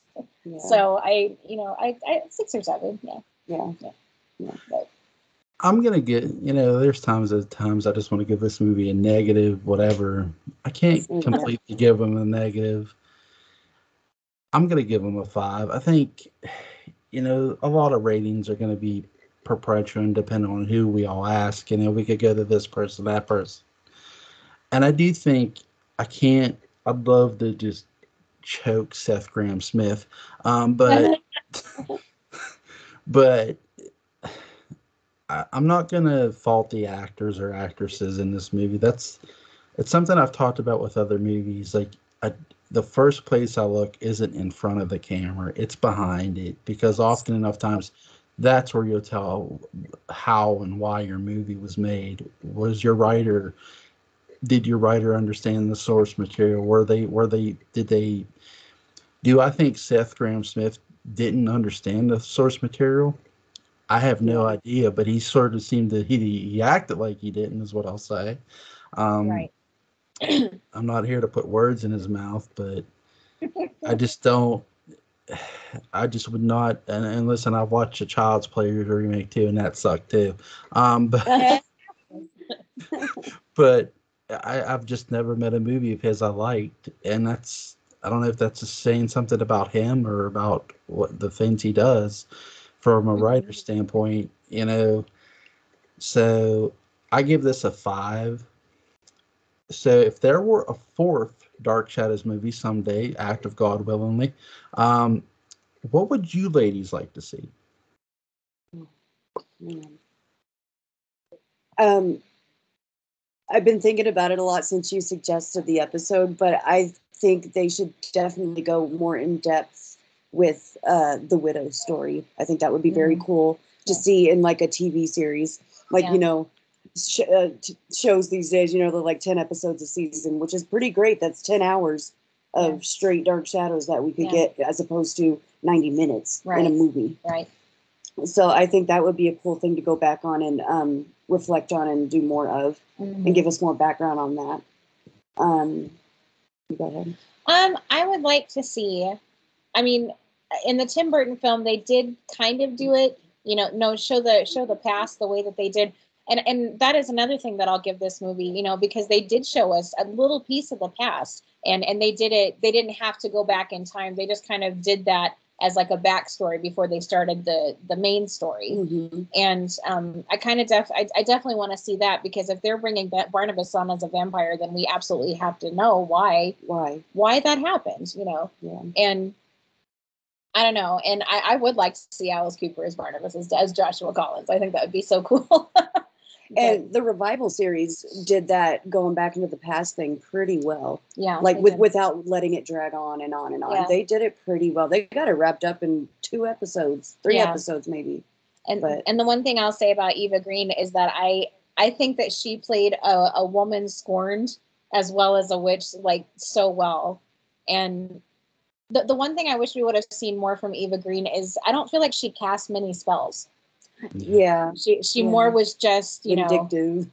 Yeah. So I 6 or 7. Yeah. But I'm going to get, you know, there's times I just want to give this movie a negative, whatever. I can't completely give them a negative. I'm going to give them a 5. I think, you know, a lot of ratings are going to be perpetual depending on who we all ask. You know, we could go to this person, that person. And I do think I'd love to just choke Seth Grahame-Smith. But I'm not going to fault the actors or actresses in this movie. It's something I've talked about with other movies. Like, the first place I look isn't in front of the camera. It's behind it, because often enough times that's where you'll tell how and why your movie was made. Did your writer understand the source material? Do I think Seth Grahame-Smith didn't understand the source material? I have no idea, but he sort of seemed to, he acted like he didn't, is what I'll say. Right. I'm not here to put words in his mouth, but I just don't. I just would not. And listen, I've watched a Child's Play remake too, and that sucked too. But I've just never met a movie of his I liked, and I don't know if that's just saying something about him or about what the things he does from a writer standpoint, you know. So I give this a 5. So if there were a fourth Dark Shadows movie someday, act of God willingly, um, what would you ladies like to see? I've been thinking about it a lot since you suggested the episode, but I think they should definitely go more in depth with the widow story. I think that would be very cool to see in like a TV series, like shows these days. They're like 10 episodes a season, which is pretty great. That's 10 hours of straight Dark Shadows that we could get, as opposed to 90 minutes in a movie. Right. So I think that would be a cool thing to go back on and reflect on and do more of, and give us more background on that. You go ahead. I would like to see. I mean, in the Tim Burton film, they did kind of do it. Show the past the way that they did, and that is another thing that I'll give this movie. Because they did show us a little piece of the past, and they did it. They didn't have to go back in time. They just kind of did that as like a backstory before they started the main story. And I definitely want to see that, because if they're bringing Barnabas on as a vampire, then we absolutely have to know why that happened, and I don't know. And I would like to see Alice Cooper as Barnabas as Joshua Collins. I think that would be so cool. And the revival series did that going back into the past thing pretty well. Yeah. Like without letting it drag on and on and on. Yeah. They did it pretty well. They got it wrapped up in 2 episodes, 3 episodes maybe. And the one thing I'll say about Eva Green is that I think that she played a woman scorned as well as a witch, like, so well. And the one thing I wish we would have seen more from Eva Green is I don't feel like she cast many spells. Yeah. She more was just, vindictive.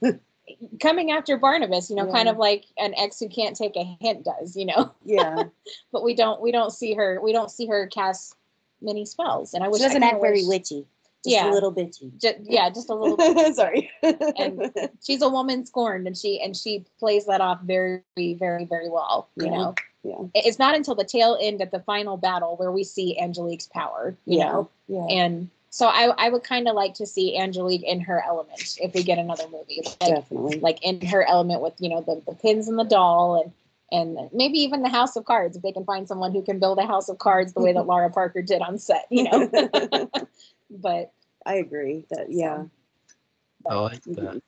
Coming after Barnabas, kind of like an ex who can't take a hint does, Yeah. But we don't see her cast many spells. And I wish she doesn't act very witchy. Just a little bitchy. Just a little bit. Sorry. And she's a woman scorned, and she plays that off very, very, very well, you know. Yeah. It's not until the tail end at the final battle where we see Angelique's power, you know. Yeah. And so I would kind of like to see Angelique in her element if we get another movie. Definitely. Like in her element with, the pins and the doll and maybe even the House of Cards, if they can find someone who can build a House of Cards the way that Laura Parker did on set, But I agree that, I like that.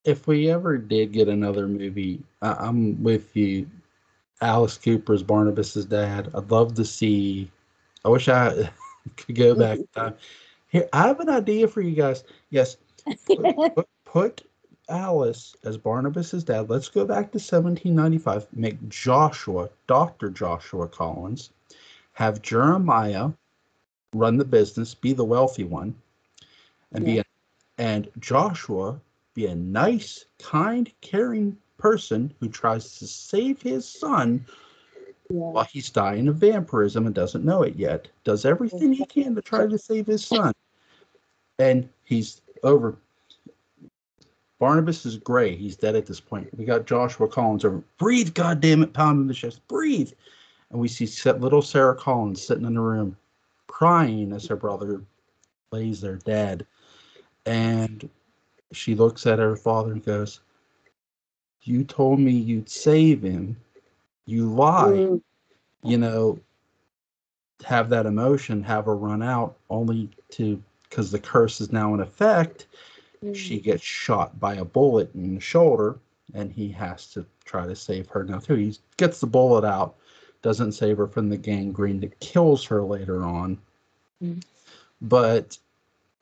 If we ever did get another movie, I'm with you. Alice Cooper's Barnabas's dad. I'd love to see. I wish I could go back in time. Here, I have an idea for you guys. Yes, put Alice as Barnabas's dad. Let's go back to 1795. Make Joshua, Dr. Joshua Collins, have Jeremiah run the business, be the wealthy one, and and Joshua be a nice, kind, caring person who tries to save his son while he's dying of vampirism and doesn't know it yet. Does everything he can to try to save his son. And he's over. Barnabas is gray. He's dead at this point. We got Joshua Collins over. Breathe, goddammit, pounding the chest. Breathe. And we see little Sarah Collins sitting in the room crying as her brother lays there dead. And she looks at her father and goes, "You told me you'd save him. You lied." Have that emotion, have her run out, only to, because the curse is now in effect, she gets shot by a bullet in the shoulder, and he has to try to save her now too. He gets the bullet out, doesn't save her from the gangrene that kills her later on. But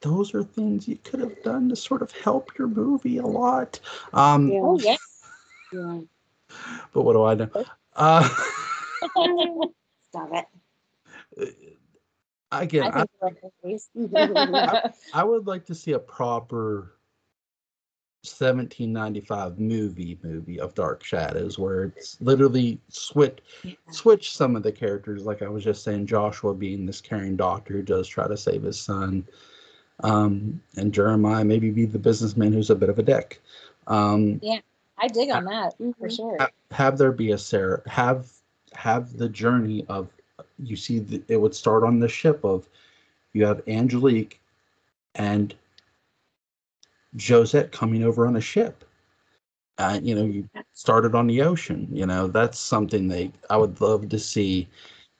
those are things you could have done to sort of help your movie a lot. Yeah. But what do I know? Stop it. Again, I would like to see a proper 1795 movie of Dark Shadows, where it's literally switch some of the characters, like I was just saying, Joshua being this caring doctor who does try to save his son, and Jeremiah maybe be the businessman who's a bit of a dick. I dig on that for sure. Have there be a Sarah, have the journey of, you see it would start on the ship of, you have Angelique and Josette coming over on a ship. You started on the ocean. That's something I would love to see.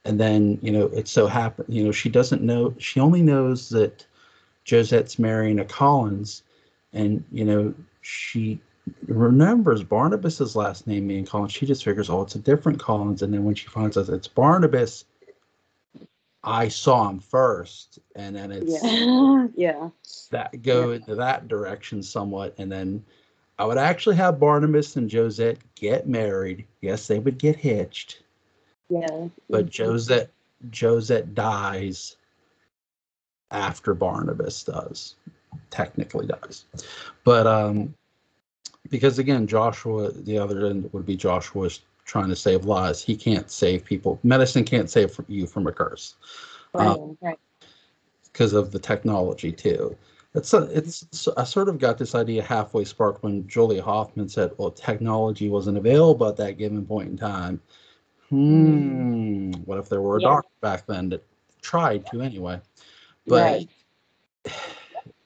And then, it so happened, she doesn't know, she only knows that Josette's marrying a Collins, and, she remembers Barnabas's last name being Collins. She just figures, oh, it's a different Collins. And then when she finds out it's Barnabas, I saw him first. And then it's that go into that direction somewhat. And then I would actually have Barnabas and Josette get married. Yes, they would get hitched. Yeah. But Josette dies after Barnabas technically dies. But because again, Joshua, the other end would be Joshua's trying to save lives. He can't save people. Medicine can't save you from a curse. Right. Because of the technology too. I sort of got this idea halfway sparked when Julia Hoffman said, well, technology wasn't available at that given point in time. What if there were a doctor back then that tried to anyway? But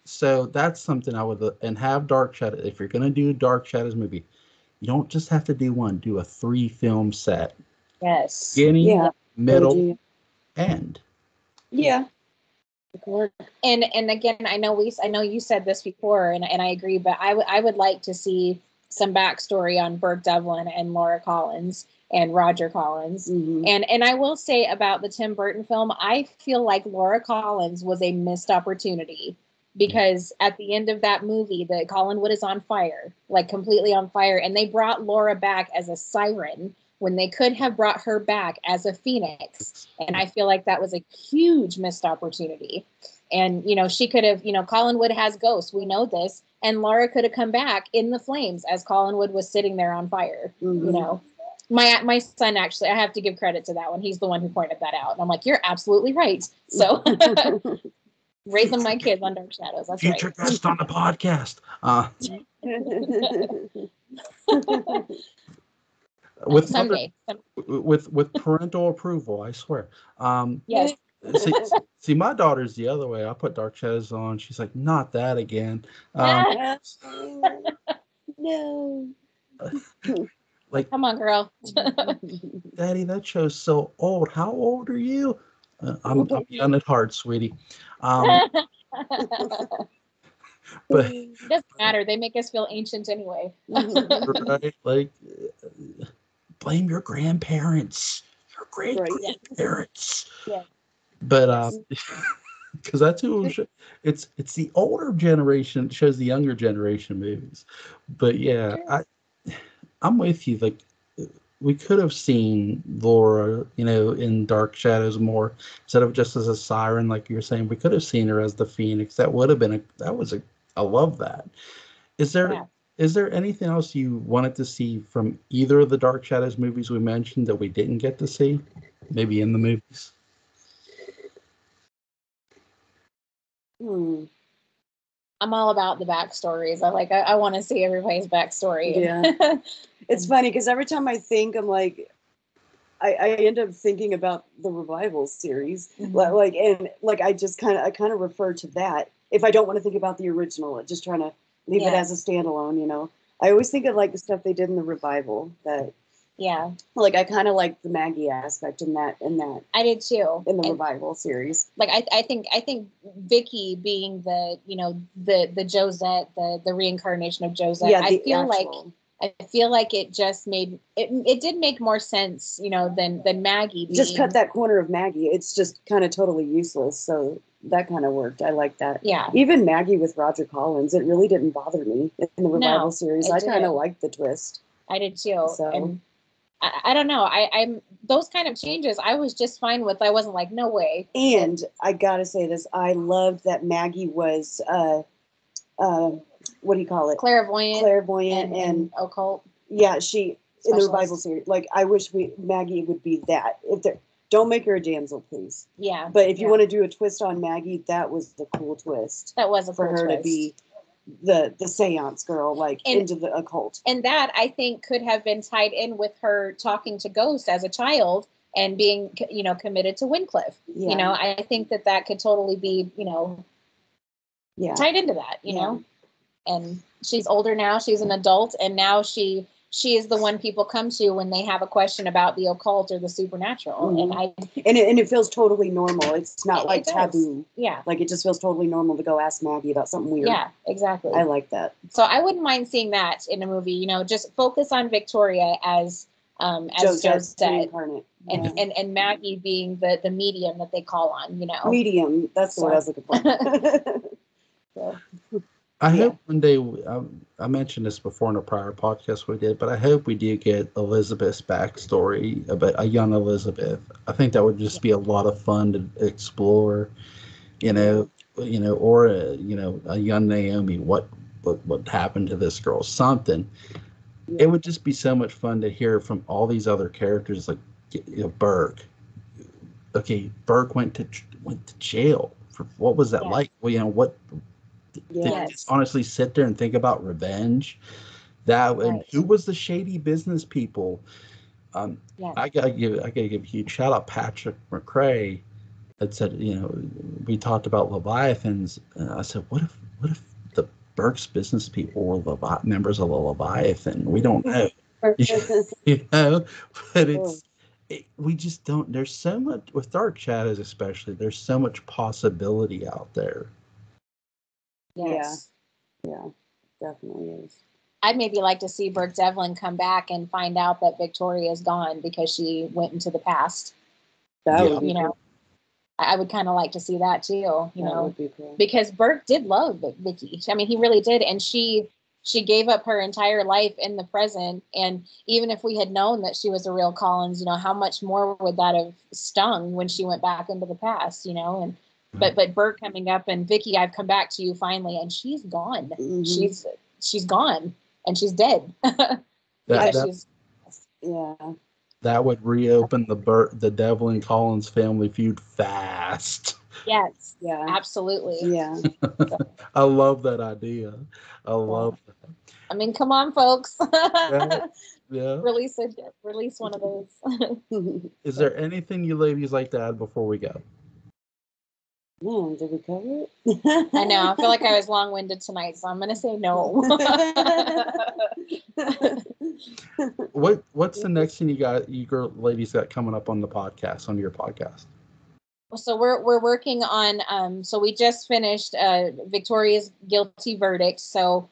so that's something I would, and have Dark Shadow. If you're going to do Dark Shadows movie, you don't just have to do one, do a 3-film set. Yes. Beginning, middle, end. Yeah. And again, I know you said this before, and I agree, but I would like to see some backstory on Burke Devlin and Laura Collins and Roger Collins. Mm-hmm. And I will say about the Tim Burton film, I feel like Laura Collins was a missed opportunity, because at the end of that movie, the Collinwood is on fire, like completely on fire, and they brought Laura back as a siren when they could have brought her back as a phoenix. And I feel like that was a huge missed opportunity. And, she could have, Collinwood has ghosts. We know this. And Laura could have come back in the flames as Collinwood was sitting there on fire. Mm-hmm. My son, actually, I have to give credit to that one. He's the one who pointed that out. And I'm like, you're absolutely right. So raising my kids on Dark Shadows. That's Future right. guest on the podcast. With someday. With parental approval, I swear. Yes. See, my daughter's the other way. I put Dark Shadows on. She's like, not that again. No. Like, come on, girl. Daddy, that show's so old. How old are you? I'm young at heart, sweetie. But it doesn't matter. They make us feel ancient anyway. Right? Like, blame your grandparents, your great grandparents. Yeah. But because that's who it's the older generation that shows the younger generation movies. But yeah, I'm with you. Like, we could have seen Laura, in Dark Shadows more, instead of just as a siren, like you're saying. We could have seen her as the Phoenix. That would have been I love that. Is there anything else you wanted to see from either of the Dark Shadows movies we mentioned that we didn't get to see? Maybe in the movies? I'm all about the backstories. I want to see everybody's backstory. Yeah. It's funny because every time I think, I'm like, I end up thinking about the Revival series. Mm-hmm. I kind of refer to that if I don't want to think about the original, just trying to leave it as a standalone, I always think of like the stuff they did in the Revival that I kind of like the Maggie aspect in that. I did too. In the Revival series. Like I think Vicky being the Josette, the reincarnation of Josette. Yeah, I feel like it just made it did make more sense, than Maggie being, just cut that corner of Maggie. It's just kind of totally useless. So that kind of worked. I like that. Yeah. Even Maggie with Roger Collins, it really didn't bother me in the Revival series. I kind of liked the twist. I did too. So. And I don't know. I'm those kind of changes I was just fine with. I wasn't like, no way. And I gotta say this, I loved that Maggie was what do you call it? Clairvoyant and occult. Yeah, she in the Revival series. Like, I wish Maggie would be that. Don't make her a damsel, please. Yeah. But if you want to do a twist on Maggie, that was the cool twist. That was a cool twist. For her to be the seance girl, like into the occult. And that, I think, could have been tied in with her talking to ghosts as a child and being, committed to Wyncliffe. Yeah. I think that could totally be, tied into that, you know. And she's older now. She's an adult, and now she is the one people come to when they have a question about the occult or the supernatural. Mm-hmm. And it feels totally normal. It's not like taboo. Yeah. Like, it just feels totally normal to go ask Maggie about something weird. Yeah, exactly. I like that. So I wouldn't mind seeing that in a movie, just focus on Victoria as Joe said. And Maggie being the medium that they call on, Medium, that's the word I was looking for. So. I hope one day, I mentioned this before in a prior podcast we did, but I hope we do get Elizabeth's backstory about a young Elizabeth. I think that would just be a lot of fun to explore, or a young Naomi. What happened to this girl? Something. Yeah. It would just be so much fun to hear from all these other characters, like Burke. Okay, Burke went to jail for what was that like? Well, what. Did just honestly sit there and think about revenge. And who was the shady business people? I gotta give a huge shout out Patrick McRae that said, we talked about Leviathans. I said, what if the Burke's business people were members of the Leviathan? We don't know. But we just don't. There's so much with Dark Shadows, especially. There's so much possibility out there. Yes. Yeah, definitely is. I'd maybe like to see Burke Devlin come back and find out that Victoria is gone because she went into the past. That would be cool. I would kind of like to see that too, that would be cool. Because Burke did love Vicky. I mean, he really did. And she gave up her entire life in the present. And even if we had known that she was a real Collins, how much more would that have stung when she went back into the past, and But Burke coming up and Vicky, I've come back to you finally, and she's gone. Mm-hmm. She's gone, and she's dead. That would reopen the Devlin Collins family feud fast. Yes, yeah, absolutely. Yeah, I love that idea. I love that. I mean, come on, folks. Yeah. Release one of those. Is there anything you ladies like to add before we go? Man, did we cover it? I know. I feel like I was long-winded tonight, so I'm going to say no. What's the next thing you girl ladies got coming up on your podcast? So we're working on. So we just finished Victoria's guilty verdict. So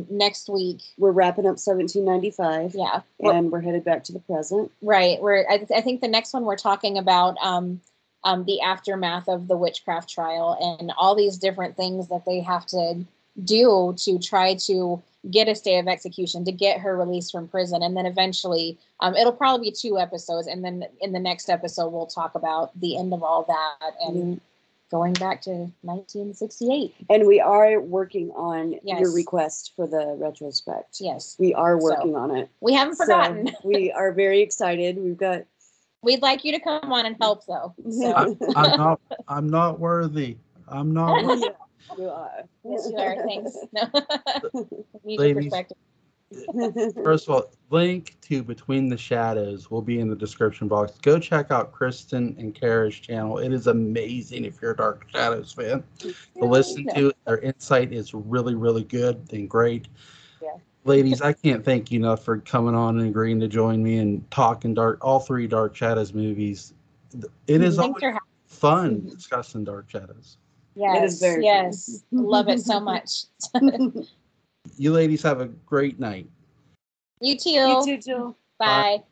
next week we're wrapping up 1795. Yeah, and we're headed back to the present. Right. I think the next one we're talking about. The aftermath of the witchcraft trial and all these different things that they have to do to try to get a stay of execution, to get her released from prison. And then eventually it'll probably be 2 episodes. And then in the next episode, we'll talk about the end of all that and going back to 1968. And we are working on your request for the retrospect. Yes. We are working on it. We haven't forgotten. So we are very excited. We'd like you to come on and help, though. So. I'm not worthy. I'm not worthy. You are. Yes, you are. Thanks. No. Ladies, first of all, link to Between the Shadows will be in the description box. Go check out Christen and Cara's channel. It is amazing if you're a Dark Shadows fan. To listen to it, their insight is really, really good and great. Yeah. Ladies, I can't thank you enough for coming on and agreeing to join me and talking all 3 Dark Shadows movies. It is always fun discussing Dark Shadows. Yes, it is very fun. Love it so much. You ladies have a great night. You too. You too, Jule. Bye.